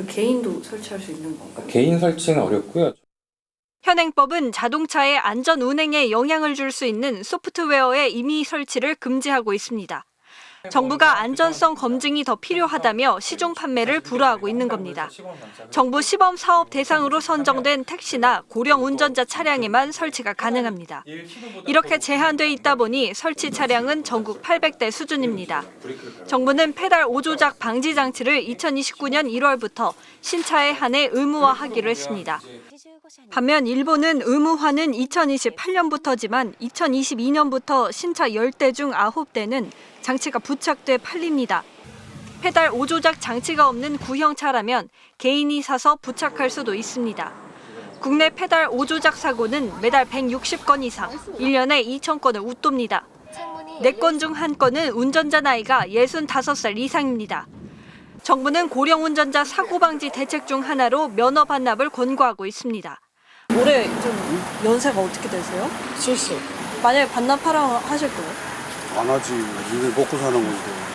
개인도 설치할 수 있는 건가요? 개인 설치는 어렵고요. 현행법은 자동차의 안전 운행에 영향을 줄 수 있는 소프트웨어의 임의 설치를 금지하고 있습니다. 정부가 안전성 검증이 더 필요하다며 시중 판매를 불허하고 있는 겁니다. 정부 시범 사업 대상으로 선정된 택시나 고령 운전자 차량에만 설치가 가능합니다. 이렇게 제한돼 있다 보니 설치 차량은 전국 800대 수준입니다. 정부는 페달 오조작 방지 장치를 2029년 1월부터 신차에 한해 의무화하기로 했습니다. 반면 일본은 의무화는 2028년부터지만 2022년부터 신차 10대 중 9대는 장치가 부착돼 팔립니다. 페달 오조작 장치가 없는 구형차라면 개인이 사서 부착할 수도 있습니다. 국내 페달 오조작 사고는 매달 160건 이상, 1년에 2,000건을 웃돕니다. 4건 중 1건은 운전자 나이가 65살 이상입니다. 정부는 고령 운전자 사고 방지 대책 중 하나로 면허 반납을 권고하고 있습니다. 올해 좀 연세가 어떻게 되세요? 70. 만약에 반납하라 하실 거예요? 안 하지. 이게 먹고 사는 건데.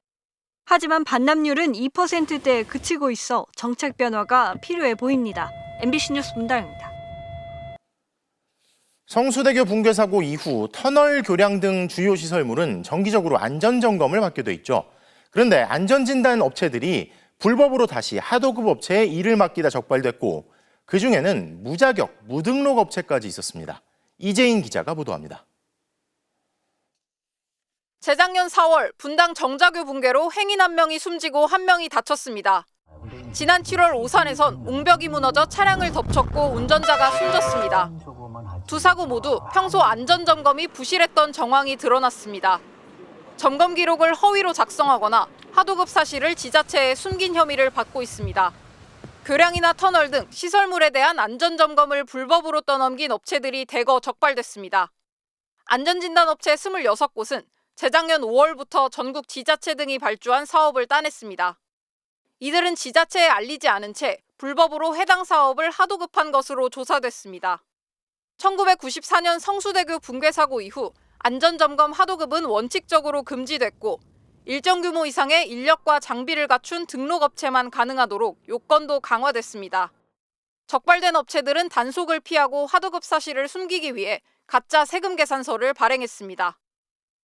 하지만 반납률은 2%대에 그치고 있어 정책 변화가 필요해 보입니다. MBC 뉴스 문다영입니다. 성수대교 붕괴 사고 이후 터널, 교량 등 주요 시설물은 정기적으로 안전점검을 받게 돼 있죠. 그런데 안전진단 업체들이 불법으로 다시 하도급 업체에 일을 맡기다 적발됐고 그중에는 무자격, 무등록 업체까지 있었습니다. 이재인 기자가 보도합니다. 재작년 4월 분당 정자교 붕괴로 행인 1명이 숨지고 1명이 다쳤습니다. 지난 7월 오산에선 옹벽이 무너져 차량을 덮쳤고 운전자가 숨졌습니다. 두 사고 모두 평소 안전점검이 부실했던 정황이 드러났습니다. 점검 기록을 허위로 작성하거나 하도급 사실을 지자체에 숨긴 혐의를 받고 있습니다. 교량이나 터널 등 시설물에 대한 안전점검을 불법으로 떠넘긴 업체들이 대거 적발됐습니다. 안전진단업체 26곳은 재작년 5월부터 전국 지자체 등이 발주한 사업을 따냈습니다. 이들은 지자체에 알리지 않은 채 불법으로 해당 사업을 하도급한 것으로 조사됐습니다. 1994년 성수대교 붕괴 사고 이후 안전점검 하도급은 원칙적으로 금지됐고 일정 규모 이상의 인력과 장비를 갖춘 등록업체만 가능하도록 요건도 강화됐습니다. 적발된 업체들은 단속을 피하고 하도급 사실을 숨기기 위해 가짜 세금 계산서를 발행했습니다.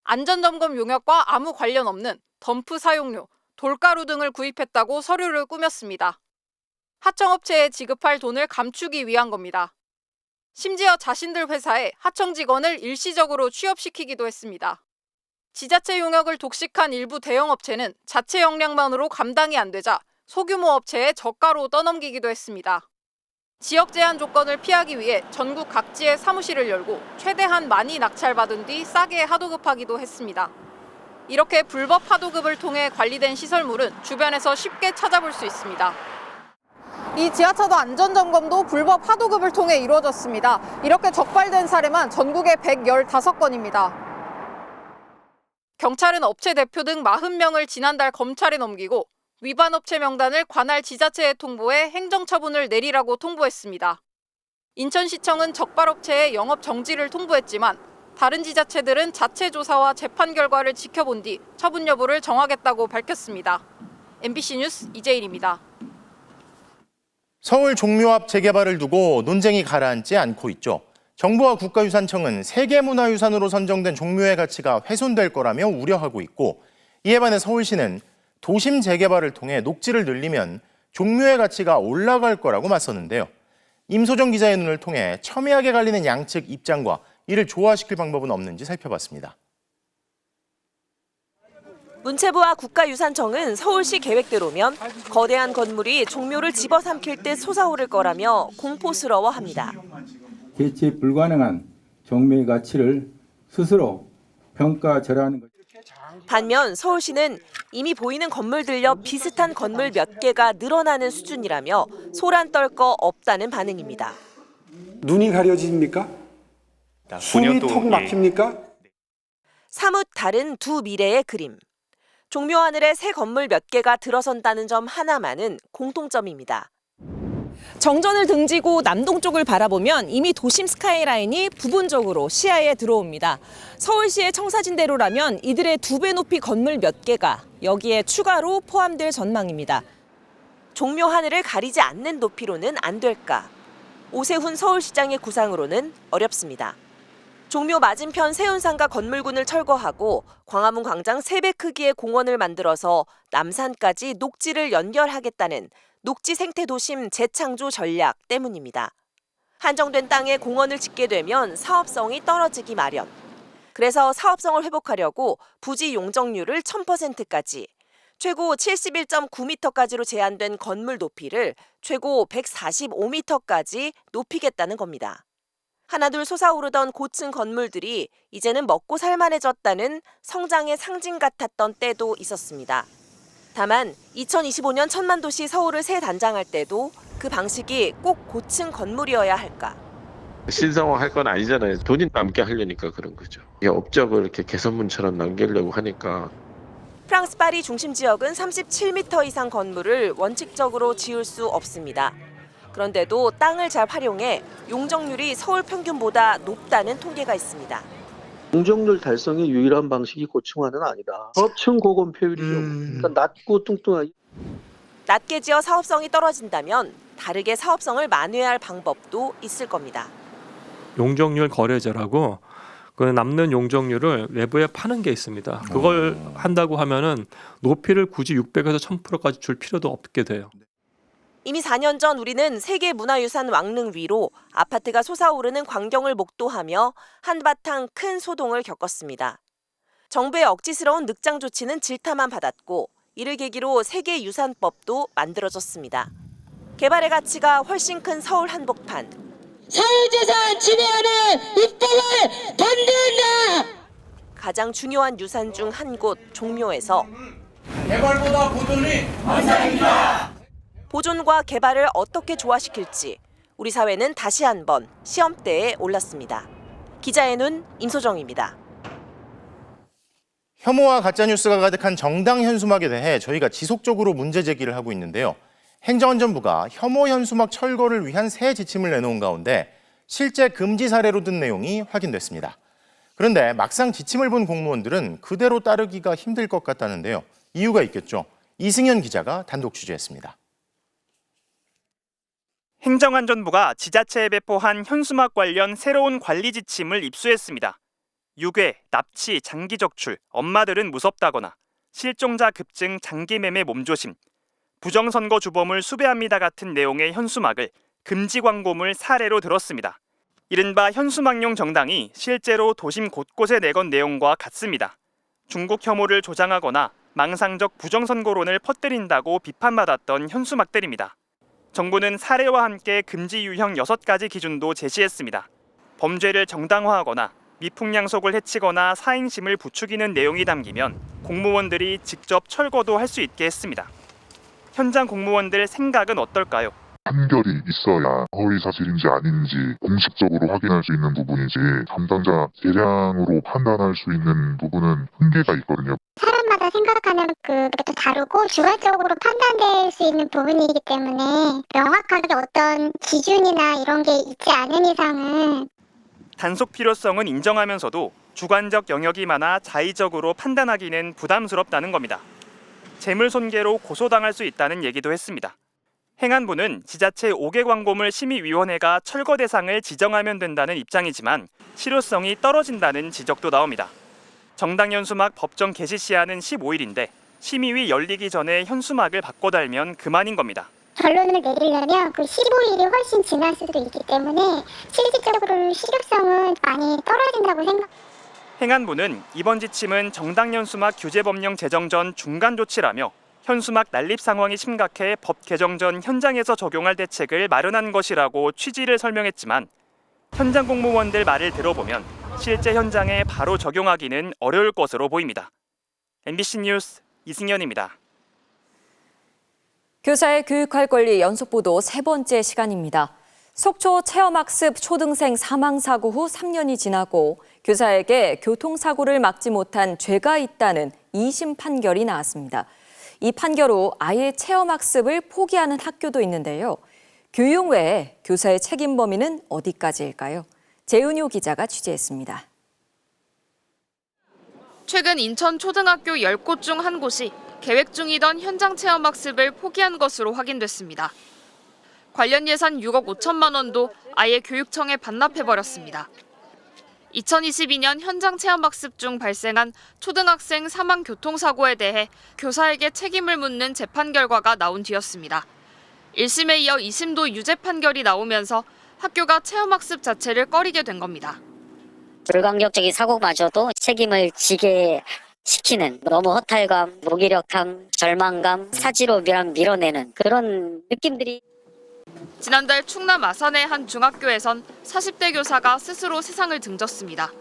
안전점검 용역과 아무 관련 없는 덤프 사용료, 돌가루 등을 구입했다고 서류를 꾸몄습니다. 하청업체에 지급할 돈을 감추기 위한 겁니다. 심지어 자신들 회사에 하청 직원을 일시적으로 취업시키기도 했습니다. 지자체 용역을 독식한 일부 대형업체는 자체 역량만으로 감당이 안 되자 소규모 업체에 저가로 떠넘기기도 했습니다. 지역 제한 조건을 피하기 위해 전국 각지에 사무실을 열고 최대한 많이 낙찰받은 뒤 싸게 하도급하기도 했습니다. 이렇게 불법 하도급을 통해 관리된 시설물은 주변에서 쉽게 찾아볼 수 있습니다. 이 지하차도 안전점검도 불법 하도급을 통해 이루어졌습니다. 이렇게 적발된 사례만 전국에 115건입니다. 경찰은 업체 대표 등 40명을 지난달 검찰에 넘기고 위반 업체 명단을 관할 지자체에 통보해 행정처분을 내리라고 통보했습니다. 인천시청은 적발업체에 영업 정지를 통보했지만 다른 지자체들은 자체 조사와 재판 결과를 지켜본 뒤 처분 여부를 정하겠다고 밝혔습니다. MBC 뉴스 이재일입니다. 서울 종묘 앞 재개발을 두고 논쟁이 가라앉지 않고 있죠. 정부와 국가유산청은 세계문화유산으로 선정된 종묘의 가치가 훼손될 거라며 우려하고 있고 이에 반해 서울시는 도심 재개발을 통해 녹지를 늘리면 종묘의 가치가 올라갈 거라고 맞섰는데요. 임소정 기자의 눈을 통해 첨예하게 갈리는 양측 입장과 이를 조화시킬 방법은 없는지 살펴봤습니다. 문체부와 국가유산청은 서울시 계획대로면 거대한 건물이 종묘를 집어삼킬 듯 솟아오를 거라며 공포스러워합니다. 대체 불가능한 종묘의 가치를 스스로 평가절하하는 것. 반면 서울시는 이미 보이는 건물들려 비슷한 건물 몇 개가 늘어나는 수준이라며 소란 떨 거 없다는 반응입니다. 눈이 가려집니까? 숨이 턱 막힙니까? 사뭇 다른 두 미래의 그림. 종묘 하늘에 새 건물 몇 개가 들어선다는 점 하나만은 공통점입니다. 정전을 등지고 남동쪽을 바라보면 이미 도심 스카이라인이 부분적으로 시야에 들어옵니다. 서울시의 청사진대로라면 이들의 2배 높이 건물 몇 개가 여기에 추가로 포함될 전망입니다. 종묘 하늘을 가리지 않는 높이로는 안 될까? 오세훈 서울시장의 구상으로는 어렵습니다. 종묘 맞은편 세운상가 건물군을 철거하고 광화문 광장 3배 크기의 공원을 만들어서 남산까지 녹지를 연결하겠다는 녹지 생태도심 재창조 전략 때문입니다. 한정된 땅에 공원을 짓게 되면 사업성이 떨어지기 마련. 그래서 사업성을 회복하려고 부지 용적률을 1000%까지, 최고 71.9m까지로 제한된 건물 높이를 최고 145m까지 높이겠다는 겁니다. 하나둘 솟아오르던 고층 건물들이 이제는 먹고 살만해졌다는 성장의 상징 같았던 때도 있었습니다. 다만 2025년 천만도시 서울을 새 단장할 때도 그 방식이 꼭 고층 건물이어야 할까? 신성화할 건 아니잖아요. 돈이 남게 하려니까 그런 거죠. 이게 업적을 이렇게 개선문처럼 남기려고 하니까. 프랑스 파리 중심 지역은 37m 이상 건물을 원칙적으로 지을 수 없습니다. 그런데도 땅을 잘 활용해 용적률이 서울 평균보다 높다는 통계가 있습니다. 용적률 달성의 유일한 방식이 고층화는 아니다. 저층 고건 폐율이죠. 그러니까 낮고 뚱뚱하게. 낮게 지어 사업성이 떨어진다면 다르게 사업성을 만회할 방법도 있을 겁니다. 용적률 거래제라고 그 남는 용적률을 외부에 파는 게 있습니다. 그걸 한다고 하면은 높이를 굳이 600에서 1000%까지 줄 필요도 없게 돼요. 이미 4년 전 우리는 세계문화유산 왕릉 위로 아파트가 솟아오르는 광경을 목도하며 한바탕 큰 소동을 겪었습니다. 정부의 억지스러운 늑장 조치는 질타만 받았고 이를 계기로 세계유산법도 만들어졌습니다. 개발의 가치가 훨씬 큰 서울 한복판. 사유재산 침해하는 입법을 반대한다! 가장 중요한 유산 중 한 곳 종묘에서 개발보다 보존이 만상입니다. 보존과 개발을 어떻게 조화시킬지 우리 사회는 다시 한번 시험대에 올랐습니다. 기자의 눈 임소정입니다. 혐오와 가짜뉴스가 가득한 정당 현수막에 대해 저희가 지속적으로 문제 제기를 하고 있는데요. 행정안전부가 혐오 현수막 철거를 위한 새 지침을 내놓은 가운데 실제 금지 사례로 든 내용이 확인됐습니다. 그런데 막상 지침을 본 공무원들은 그대로 따르기가 힘들 것 같다는데요. 이유가 있겠죠. 이승현 기자가 단독 취재했습니다. 행정안전부가 지자체에 배포한 현수막 관련 새로운 관리 지침을 입수했습니다. 유괴, 납치, 장기 적출, 엄마들은 무섭다거나 실종자 급증, 장기 매매 몸조심, 부정선거 주범을 수배합니다 같은 내용의 현수막을 금지 광고물 사례로 들었습니다. 이른바 현수막용 정당이 실제로 도심 곳곳에 내건 내용과 같습니다. 중국 혐오를 조장하거나 망상적 부정선거론을 퍼뜨린다고 비판받았던 현수막들입니다. 정부는 사례와 함께 금지 유형 6가지 기준도 제시했습니다. 범죄를 정당화하거나 미풍양속을 해치거나 사행심을 부추기는 내용이 담기면 공무원들이 직접 철거도 할 수 있게 했습니다. 현장 공무원들 생각은 어떨까요? 판결이 있어야 허위사실인지 아닌지 공식적으로 확인할 수 있는 부분이지 담당자 대량으로 판단할 수 있는 부분은 한계가 있거든요. 사람마다 생각하는 그게 또 다르고 주관적으로 판단될 수 있는 부분이기 때문에 명확하게 어떤 기준이나 이런 게 있지 않은 이상은 단속 필요성은 인정하면서도 주관적 영역이 많아 자의적으로 판단하기는 부담스럽다는 겁니다. 재물손괴로 고소당할 수 있다는 얘기도 했습니다. 행안부는 지자체 5개 광고물 심의위원회가 철거 대상을 지정하면 된다는 입장이지만 실효성이 떨어진다는 지적도 나옵니다. 정당 현수막 법정 개시 시한은 15일인데 심의위 열리기 전에 현수막을 바꿔 달면 그만인 겁니다. 결론을 내리려면 그 15일이 훨씬 지날 수도 있기 때문에 실질적으로 실효성은 많이 떨어진다고 생각합니다. 행안부는 이번 지침은 정당 현수막 규제 법령 제정 전 중간 조치라며 현수막 난립 상황이 심각해 법 개정 전 현장에서 적용할 대책을 마련한 것이라고 취지를 설명했지만 현장 공무원들 말을 들어보면 실제 현장에 바로 적용하기는 어려울 것으로 보입니다. MBC 뉴스 이승현입니다. 교사의 교육할 권리 연속보도 3번째 시간입니다. 속초 체험학습 초등생 사망사고 후 3년이 지나고 교사에게 교통사고를 막지 못한 죄가 있다는 2심 판결이 나왔습니다. 이 판결 후 아예 체험학습을 포기하는 학교도 있는데요. 교육 외에 교사의 책임 범위는 어디까지일까요? 재은효 기자가 취재했습니다. 최근 인천 초등학교 10곳 중 한 곳이 계획 중이던 현장 체험학습을 포기한 것으로 확인됐습니다. 관련 예산 6억 5천만 원도 아예 교육청에 반납해버렸습니다. 2022년 현장 체험학습 중 발생한 초등학생 사망 교통사고에 대해 교사에게 책임을 묻는 재판 결과가 나온 뒤였습니다. 1심에 이어 2심도 유죄 판결이 나오면서 학교가 체험학습 자체를 꺼리게 된 겁니다. 불강력적인 사고마저도 책임을 지게 시키는 너무 허탈감, 무기력함, 절망감, 사지로 밀어내는 그런 느낌들이. 지난달 충남 아산의 한 중학교에선 40대 교사가 스스로 세상을 등졌습니다.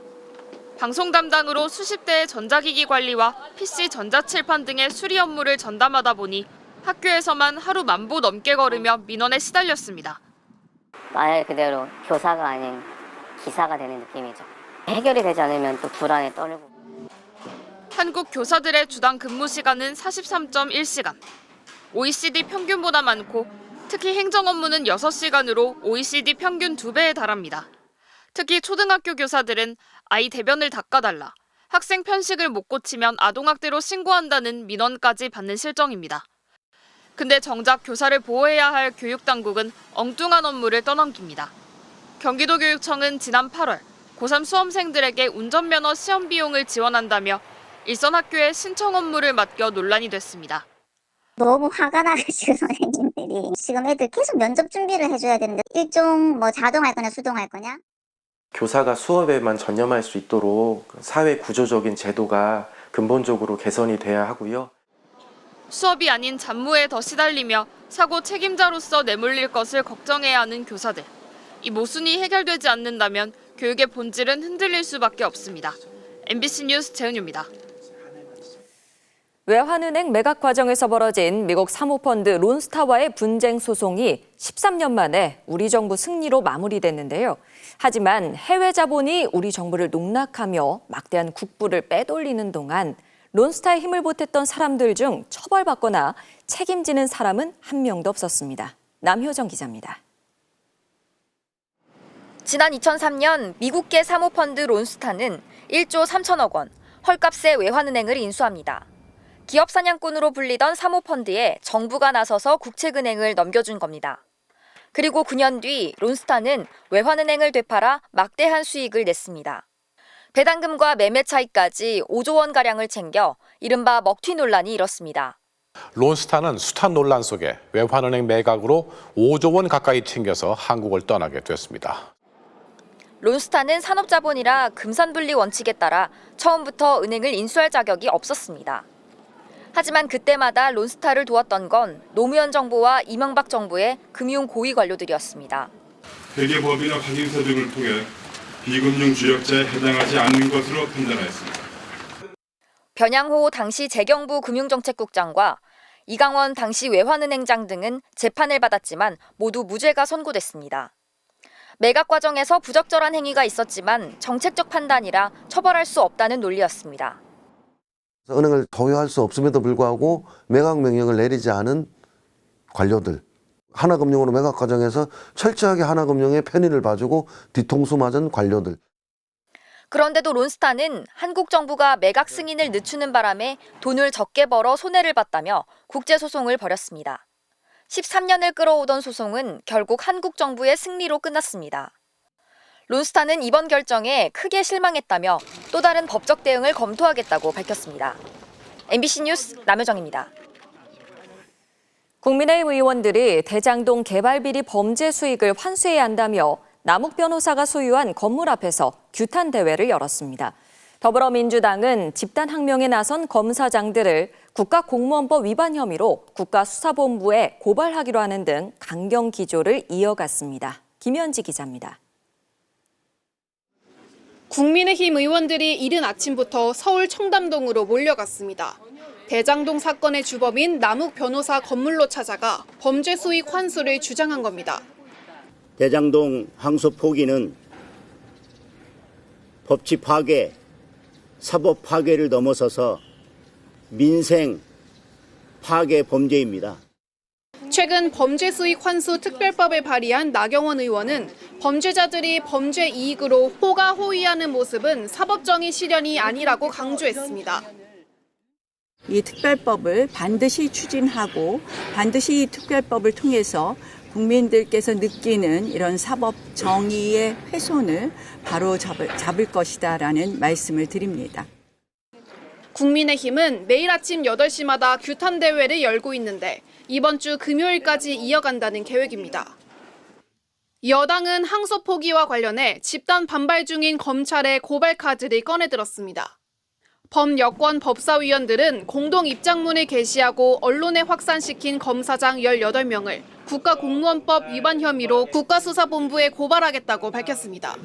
방송 담당으로 수십 대의 전자기기 관리와 PC 전자칠판 등의 수리 업무를 전담하다 보니 학교에서만 하루 10,000보 넘게 걸으며 민원에 시달렸습니다. 말 그대로 교사가 아닌 기사가 되는 느낌이죠. 해결이 되지 않으면 또 불안에 떨고. 한국 교사들의 주당 근무 시간은 43.1시간. OECD 평균보다 많고 특히 행정 업무는 6시간으로 OECD 평균 2배에 달합니다. 특히 초등학교 교사들은 아이 대변을 닦아달라, 학생 편식을 못 고치면 아동학대로 신고한다는 민원까지 받는 실정입니다. 근데 정작 교사를 보호해야 할 교육당국은 엉뚱한 업무를 떠넘깁니다. 경기도교육청은 지난 8월 고3 수험생들에게 운전면허 시험 비용을 지원한다며 일선 학교에 신청 업무를 맡겨 논란이 됐습니다. 너무 화가 나가지고 선생님들이 지금 애들 계속 면접 준비를 해줘야 되는데 일종 뭐 자동할 거냐 수동할 거냐. 교사가 수업에만 전념할 수 있도록 사회 구조적인 제도가 근본적으로 개선이 돼야 하고요. 수업이 아닌 잡무에 더 시달리며 사고 책임자로서 내몰릴 것을 걱정해야 하는 교사들. 이 모순이 해결되지 않는다면 교육의 본질은 흔들릴 수밖에 없습니다. MBC 뉴스 재은유입니다. 외환은행 매각 과정에서 벌어진 미국 사모펀드 론스타와의 분쟁 소송이 13년 만에 우리 정부 승리로 마무리됐는데요. 하지만 해외 자본이 우리 정부를 농락하며 막대한 국부를 빼돌리는 동안 론스타에 힘을 보탰던 사람들 중 처벌받거나 책임지는 사람은 한 명도 없었습니다. 남효정 기자입니다. 지난 2003년 미국계 사모펀드 론스타는 1조 3천억 원, 헐값에 외환은행을 인수합니다. 기업 사냥꾼으로 불리던 사모펀드에 정부가 나서서 국책은행을 넘겨준 겁니다. 그리고 9년 뒤 론스타는 외환은행을 되팔아 막대한 수익을 냈습니다. 배당금과 매매 차익까지 5조 원가량을 챙겨 이른바 먹튀 논란이 일었습니다. 론스타는 숱한 논란 속에 외환은행 매각으로 5조 원 가까이 튕겨서 한국을 떠나게 됐습니다. 론스타는 산업자본이라 금산분리 원칙에 따라 처음부터 은행을 인수할 자격이 없었습니다. 하지만 그때마다 론스타를 도왔던 건 노무현 정부와 이명박 정부의 금융 고위 관료들이었습니다. 회계법이나 확인서 등을 통해 비금융 주력자에 해당하지 않는 것으로 판단하였습니다. 변양호 당시 재경부 금융정책국장과 이강원 당시 외환은행장 등은 재판을 받았지만 모두 무죄가 선고됐습니다. 매각 과정에서 부적절한 행위가 있었지만 정책적 판단이라 처벌할 수 없다는 논리였습니다. 은행을 보유할 수 없음에도 불구하고 매각 명령을 내리지 않은 관료들, 하나금융으로 매각 과정에서 철저하게 하나금융의 편의를 봐주고 뒤통수 맞은 관료들. 그런데도 론스타는 한국 정부가 매각 승인을 늦추는 바람에 돈을 적게 벌어 손해를 봤다며 국제소송을 벌였습니다. 13년을 끌어오던 소송은 결국 한국 정부의 승리로 끝났습니다. 론스타는 이번 결정에 크게 실망했다며 또 다른 법적 대응을 검토하겠다고 밝혔습니다. MBC 뉴스 남효정입니다. 국민의힘 의원들이 대장동 개발 비리 범죄 수익을 환수해야 한다며 남욱 변호사가 소유한 건물 앞에서 규탄 대회를 열었습니다. 더불어민주당은 집단항명에 나선 검사장들을 국가공무원법 위반 혐의로 국가수사본부에 고발하기로 하는 등 강경 기조를 이어갔습니다. 김현지 기자입니다. 국민의힘 의원들이 이른 아침부터 서울 청담동으로 몰려갔습니다. 대장동 사건의 주범인 남욱 변호사 건물로 찾아가 범죄 수익 환수를 주장한 겁니다. 대장동 항소 포기는 법치 파괴, 사법 파괴를 넘어서서 민생 파괴 범죄입니다. 최근 범죄 수익 환수 특별법을 발의한 나경원 의원은 범죄자들이 범죄 이익으로 호가호위하는 모습은 사법정의 실현이 아니라고 강조했습니다. 이 특별법을 반드시 추진하고 반드시 이 특별법을 통해서 국민들께서 느끼는 이런 사법 정의의 훼손을 바로 잡을 것이다라는 말씀을 드립니다. 국민의힘은 매일 아침 8시마다 규탄 대회를 열고 있는데 이번 주 금요일까지 이어간다는 계획입니다. 여당은 항소 포기와 관련해 집단 반발 중인 검찰의 고발 카드를 꺼내들었습니다. 범여권 법사위원들은 공동 입장문을 게시하고 언론에 확산시킨 검사장 18명을 국가공무원법 위반 혐의로 국가수사본부에 고발하겠다고 밝혔습니다.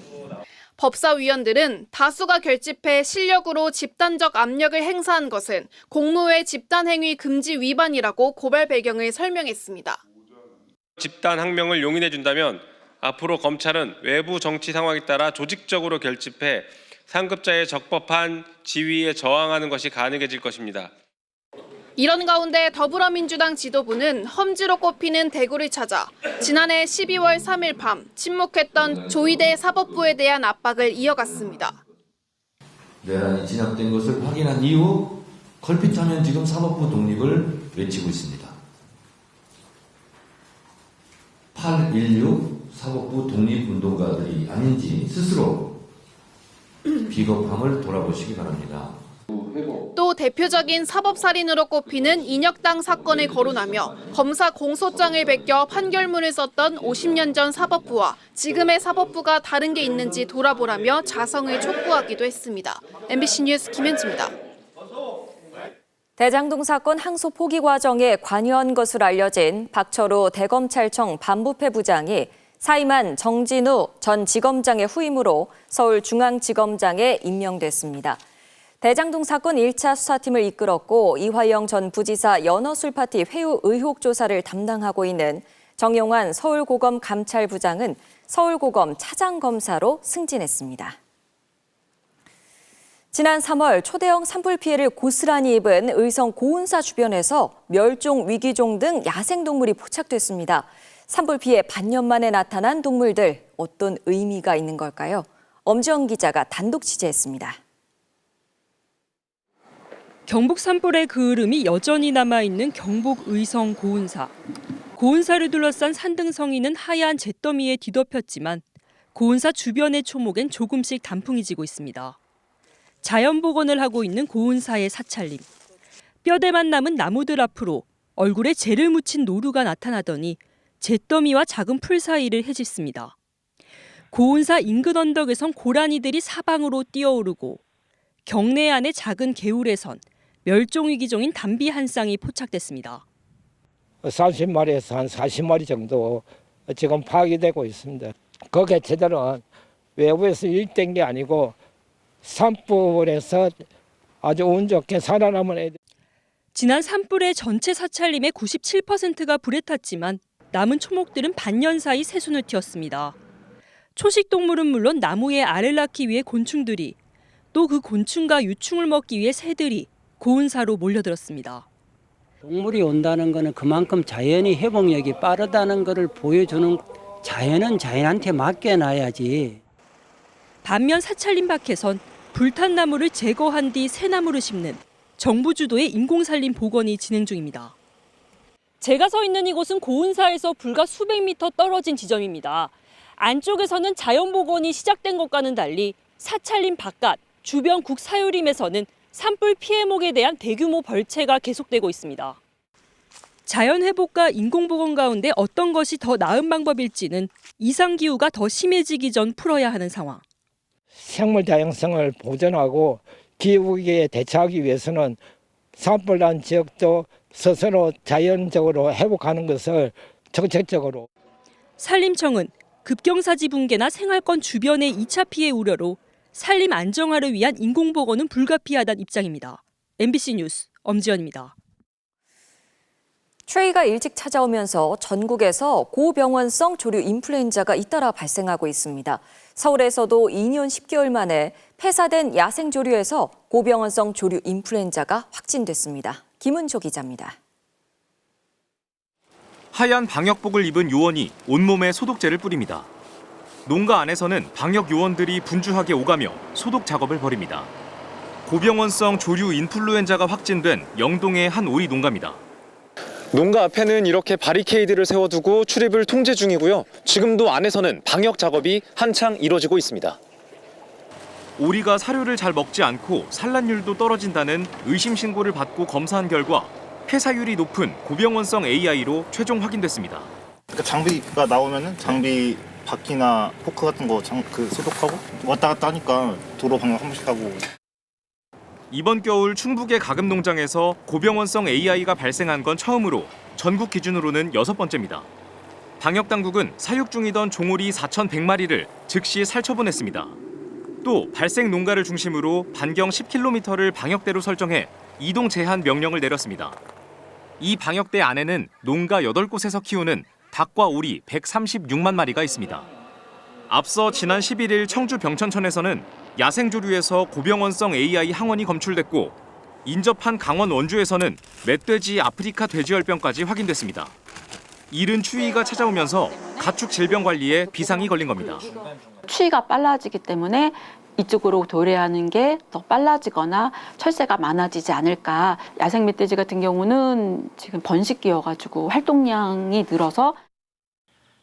법사위원들은 다수가 결집해 실력으로 집단적 압력을 행사한 것은 공무회 집단행위 금지 위반이라고 고발 배경을 설명했습니다. 집단 항명을 용인해 준다면 앞으로 검찰은 외부 정치 상황에 따라 조직적으로 결집해 상급자의 적법한 지위에 저항하는 것이 가능해질 것입니다. 이런 가운데 더불어민주당 지도부는 험지로 꼽히는 대구를 찾아 지난해 12월 3일 밤 침묵했던 조희대 사법부에 대한 압박을 이어갔습니다. 내란이 진압된 것을 확인한 이후 걸핏하면 지금 사법부 독립을 외치고 있습니다. 8.16 사법부 독립운동가들이 아닌지 스스로 비겁함을 돌아보시기 바랍니다. 또 대표적인 사법살인으로 꼽히는 인혁당 사건을 거론하며 검사 공소장을 베껴 판결문을 썼던 50년 전 사법부와 지금의 사법부가 다른 게 있는지 돌아보라며 자성을 촉구하기도 했습니다. MBC 뉴스 김현지입니다. 대장동 사건 항소 포기 과정에 관여한 것으로 알려진 박철우 대검찰청 반부패 부장이 사임한 정진우 전 지검장의 후임으로 서울중앙지검장에 임명됐습니다. 대장동 사건 1차 수사팀을 이끌었고 이화영 전 부지사 연어술파티 회유 의혹 조사를 담당하고 있는 정용환 서울고검 감찰부장은 서울고검 차장검사로 승진했습니다. 지난 3월 초대형 산불 피해를 고스란히 입은 의성 고운사 주변에서 멸종 위기종 등 야생동물이 포착됐습니다. 산불 피해 반년 만에 나타난 동물들, 어떤 의미가 있는 걸까요? 엄지영 기자가 단독 취재했습니다. 경북 산불의 그을음이 여전히 남아있는 경북 의성 고운사. 고운사를 둘러싼 산등성이는 하얀 잿더미에 뒤덮였지만 고운사 주변의 초목엔 조금씩 단풍이 지고 있습니다. 자연복원을 하고 있는 고운사의 사찰림. 뼈대만 남은 나무들 앞으로 얼굴에 재를 묻힌 노루가 나타나더니 잿더미와 작은 풀 사이를 헤집습니다. 고운사 인근 언덕에선 고라니들이 사방으로 뛰어오르고 경내 안의 작은 개울에선 멸종위기종인 담비 한 쌍이 포착됐습니다. 30마리에서 한 40마리 정도 지금 파악이 되고 있습니다. 그 개체들은 외부에서 유입된 게 아니고 산불에서 아주 운 좋게 살아남은 애들. 지난 산불의 전체 사찰림의 97%가 불에 탔지만 남은 초목들은 반년 사이 새순을 틔웠습니다. 초식동물은 물론 나무에 알을 낳기 위해 곤충들이, 또 그 곤충과 유충을 먹기 위해 새들이 고운사로 몰려들었습니다. 동물이 온다는 것은 그만큼 자연의 회복력이 빠르다는 것을 보여주는, 자연은 자연한테 맡겨놔야지. 반면 사찰림 밖에선 불탄 나무를 제거한 뒤 새 나무를 심는 정부 주도의 인공산림 복원이 진행 중입니다. 제가 서 있는 이곳은 고운사에서 불과 수백 미터 떨어진 지점입니다. 안쪽에서는 자연복원이 시작된 것과는 달리 사찰림 바깥 주변 국사유림에서는 산불 피해목에 대한 대규모 벌채가 계속되고 있습니다. 자연회복과 인공복원 가운데 어떤 것이 더 나은 방법일지는 이상기후가 더 심해지기 전 풀어야 하는 상황. 생물 다양성을 보존하고 기후위기에 대처하기 위해서는 산불 난 지역도 스스로 자연적으로 회복하는 것을 정책적으로. 산림청은 급경사지 붕괴나 생활권 주변의 2차 피해 우려로 산림 안정화를 위한 인공복원은 불가피하다는 입장입니다. MBC 뉴스 엄지연입니다. 추위가 일찍 찾아오면서 전국에서 고병원성 조류 인플루엔자가 잇따라 발생하고 있습니다. 서울에서도 2년 10개월 만에 폐사된 야생조류에서 고병원성 조류 인플루엔자가 확진됐습니다. 김은조 기자입니다. 하얀 방역복을 입은 요원이 온몸에 소독제를 뿌립니다. 농가 안에서는 방역 요원들이 분주하게 오가며 소독 작업을 벌입니다. 고병원성 조류 인플루엔자가 확진된 영동의 한 오리 농가입니다. 농가 앞에는 이렇게 바리케이드를 세워두고 출입을 통제 중이고요. 지금도 안에서는 방역 작업이 한창 이뤄지고 있습니다. 오리가 사료를 잘 먹지 않고 산란율도 떨어진다는 의심 신고를 받고 검사한 결과 폐사율이 높은 고병원성 AI로 최종 확인됐습니다. 그러니까 장비가 나오면은 장비 바퀴나 포크 같은 거 소독하고 왔다 갔다 하니까 도로 방역 한 번씩 하고. 이번 겨울 충북의 가금 농장에서 고병원성 AI가 발생한 건 처음으로 전국 기준으로는 6번째입니다. 방역 당국은 사육 중이던 종오리 4,100마리를 즉시 살처분했습니다. 또 발생 농가를 중심으로 반경 10km를 방역대로 설정해 이동 제한 명령을 내렸습니다. 이 방역대 안에는 농가 8곳에서 키우는 닭과 오리 136만 마리가 있습니다. 앞서 지난 11일 청주 병천천에서는 야생조류에서 고병원성 AI 항원이 검출됐고 인접한 강원 원주에서는 멧돼지 아프리카 돼지열병까지 확인됐습니다. 이른 추위가 찾아오면서 가축 질병 관리에 비상이 걸린 겁니다. 추위가 빨라지기 때문에 이쪽으로 도래하는 게 더 빨라지거나 철새가 많아지지 않을까. 야생 멧돼지 같은 경우는 지금 번식기여가지고 활동량이 늘어서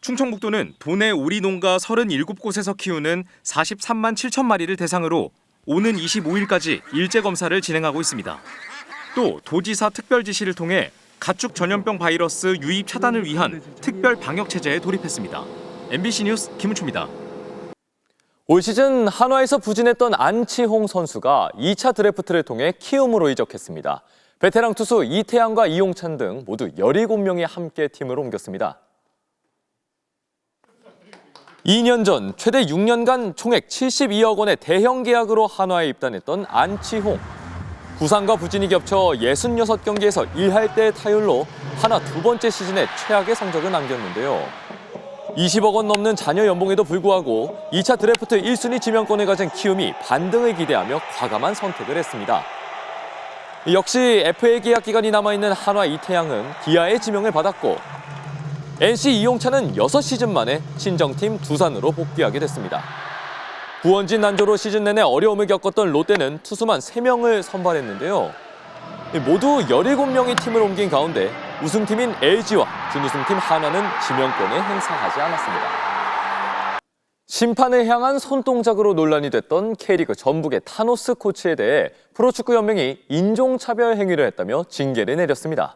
충청북도는 도내 오리 농가 37곳에서 키우는 43만 7천 마리를 대상으로 오는 25일까지 일제 검사를 진행하고 있습니다. 또 도지사 특별 지시를 통해 가축 전염병 바이러스 유입 차단을 위한 특별 방역 체제에 돌입했습니다. MBC 뉴스 김은초입니다. 올 시즌 한화에서 부진했던 안치홍 선수가 2차 드래프트를 통해 키움으로 이적했습니다. 베테랑 투수 이태양과 이용찬 등 모두 17명이 함께 팀을 옮겼습니다. 2년 전 최대 6년간 총액 72억 원의 대형 계약으로 한화에 입단했던 안치홍. 부상과 부진이 겹쳐 66경기에서 1할대 타율로 한화 두 번째 시즌에 최악의 성적을 남겼는데요. 20억 원 넘는 잔여 연봉에도 불구하고 2차 드래프트 1순위 지명권을 가진 키움이 반등을 기대하며 과감한 선택을 했습니다. 역시 FA 계약 기간이 남아있는 한화 이태양은 기아의 지명을 받았고 NC 이용찬은 6시즌 만에 친정팀 두산으로 복귀하게 됐습니다. 부원진 난조로 시즌 내내 어려움을 겪었던 롯데는 투수만 3명을 선발했는데요. 모두 17명이 팀을 옮긴 가운데 우승팀인 LG와 준우승팀 한화는 지명권을 행사하지 않았습니다. 심판을 향한 손동작으로 논란이 됐던 K리그 전북의 타노스 코치에 대해 프로축구연맹이 인종차별 행위를 했다며 징계를 내렸습니다.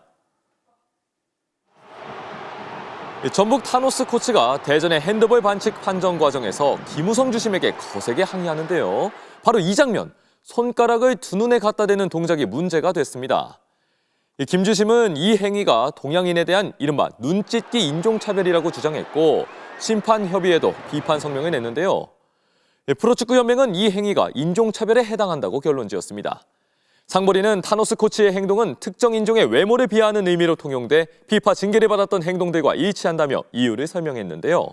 전북 타노스 코치가 대전의 핸드볼 반칙 판정 과정에서 김우성 주심에게 거세게 항의하는데요. 바로 이 장면, 손가락을 두 눈에 갖다 대는 동작이 문제가 됐습니다. 김 주심은 이 행위가 동양인에 대한 이른바 눈찢기 인종차별이라고 주장했고 심판협의회도 비판 성명을 냈는데요. 프로축구연맹은 이 행위가 인종차별에 해당한다고 결론지었습니다. 상벌이는 타노스 코치의 행동은 특정 인종의 외모를 비하하는 의미로 통용돼 피파 징계를 받았던 행동들과 일치한다며 이유를 설명했는데요.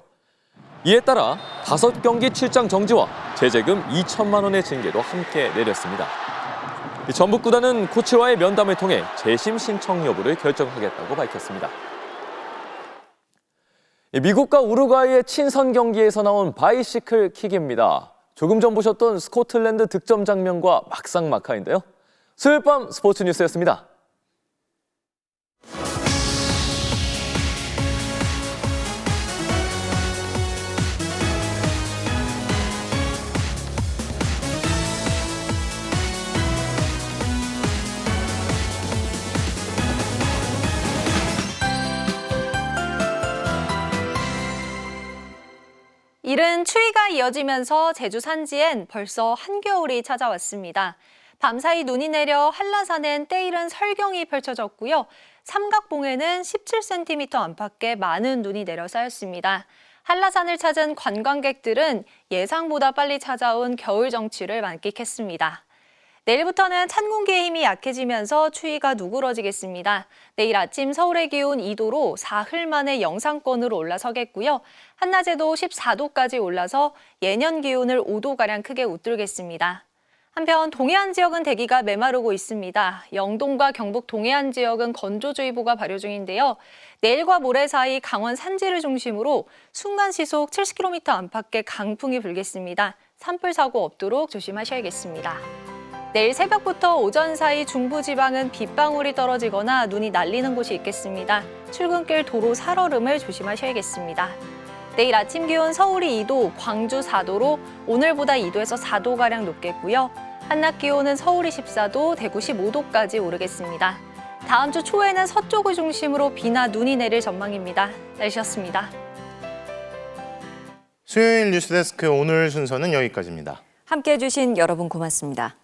이에 따라 5경기 출장 정지와 제재금 2천만 원의 징계도 함께 내렸습니다. 전북 구단은 코치와의 면담을 통해 재심 신청 여부를 결정하겠다고 밝혔습니다. 미국과 우루과이의 친선 경기에서 나온 바이시클 킥입니다. 조금 전 보셨던 스코틀랜드 득점 장면과 막상막하인데요. 수요일 밤 스포츠 뉴스였습니다. 이른 추위가 이어지면서 제주 산지엔 벌써 한겨울이 찾아왔습니다. 밤사이 눈이 내려 한라산엔 때이른 설경이 펼쳐졌고요. 삼각봉에는 17cm 안팎의 많은 눈이 내려 쌓였습니다. 한라산을 찾은 관광객들은 예상보다 빨리 찾아온 겨울 정취를 만끽했습니다. 내일부터는 찬 공기의 힘이 약해지면서 추위가 누그러지겠습니다. 내일 아침 서울의 기온 2도로 사흘 만에 영상권으로 올라서겠고요. 한낮에도 14도까지 올라서 예년 기온을 5도가량 크게 웃돌겠습니다. 한편 동해안 지역은 대기가 메마르고 있습니다. 영동과 경북 동해안 지역은 건조주의보가 발효 중인데요. 내일과 모레 사이 강원 산지를 중심으로 순간시속 70km 안팎의 강풍이 불겠습니다. 산불 사고 없도록 조심하셔야겠습니다. 내일 새벽부터 오전 사이 중부지방은 빗방울이 떨어지거나 눈이 날리는 곳이 있겠습니다. 출근길 도로 살얼음을 조심하셔야겠습니다. 내일 아침 기온 서울이 2도, 광주 4도로 오늘보다 2도에서 4도가량 높겠고요. 한낮 기온은 서울이 14도, 대구 15도까지 오르겠습니다. 다음 주 초에는 서쪽을 중심으로 비나 눈이 내릴 전망입니다. 날씨였습니다. 수요일 뉴스데스크 오늘 순서는 여기까지입니다. 함께해 주신 여러분 고맙습니다.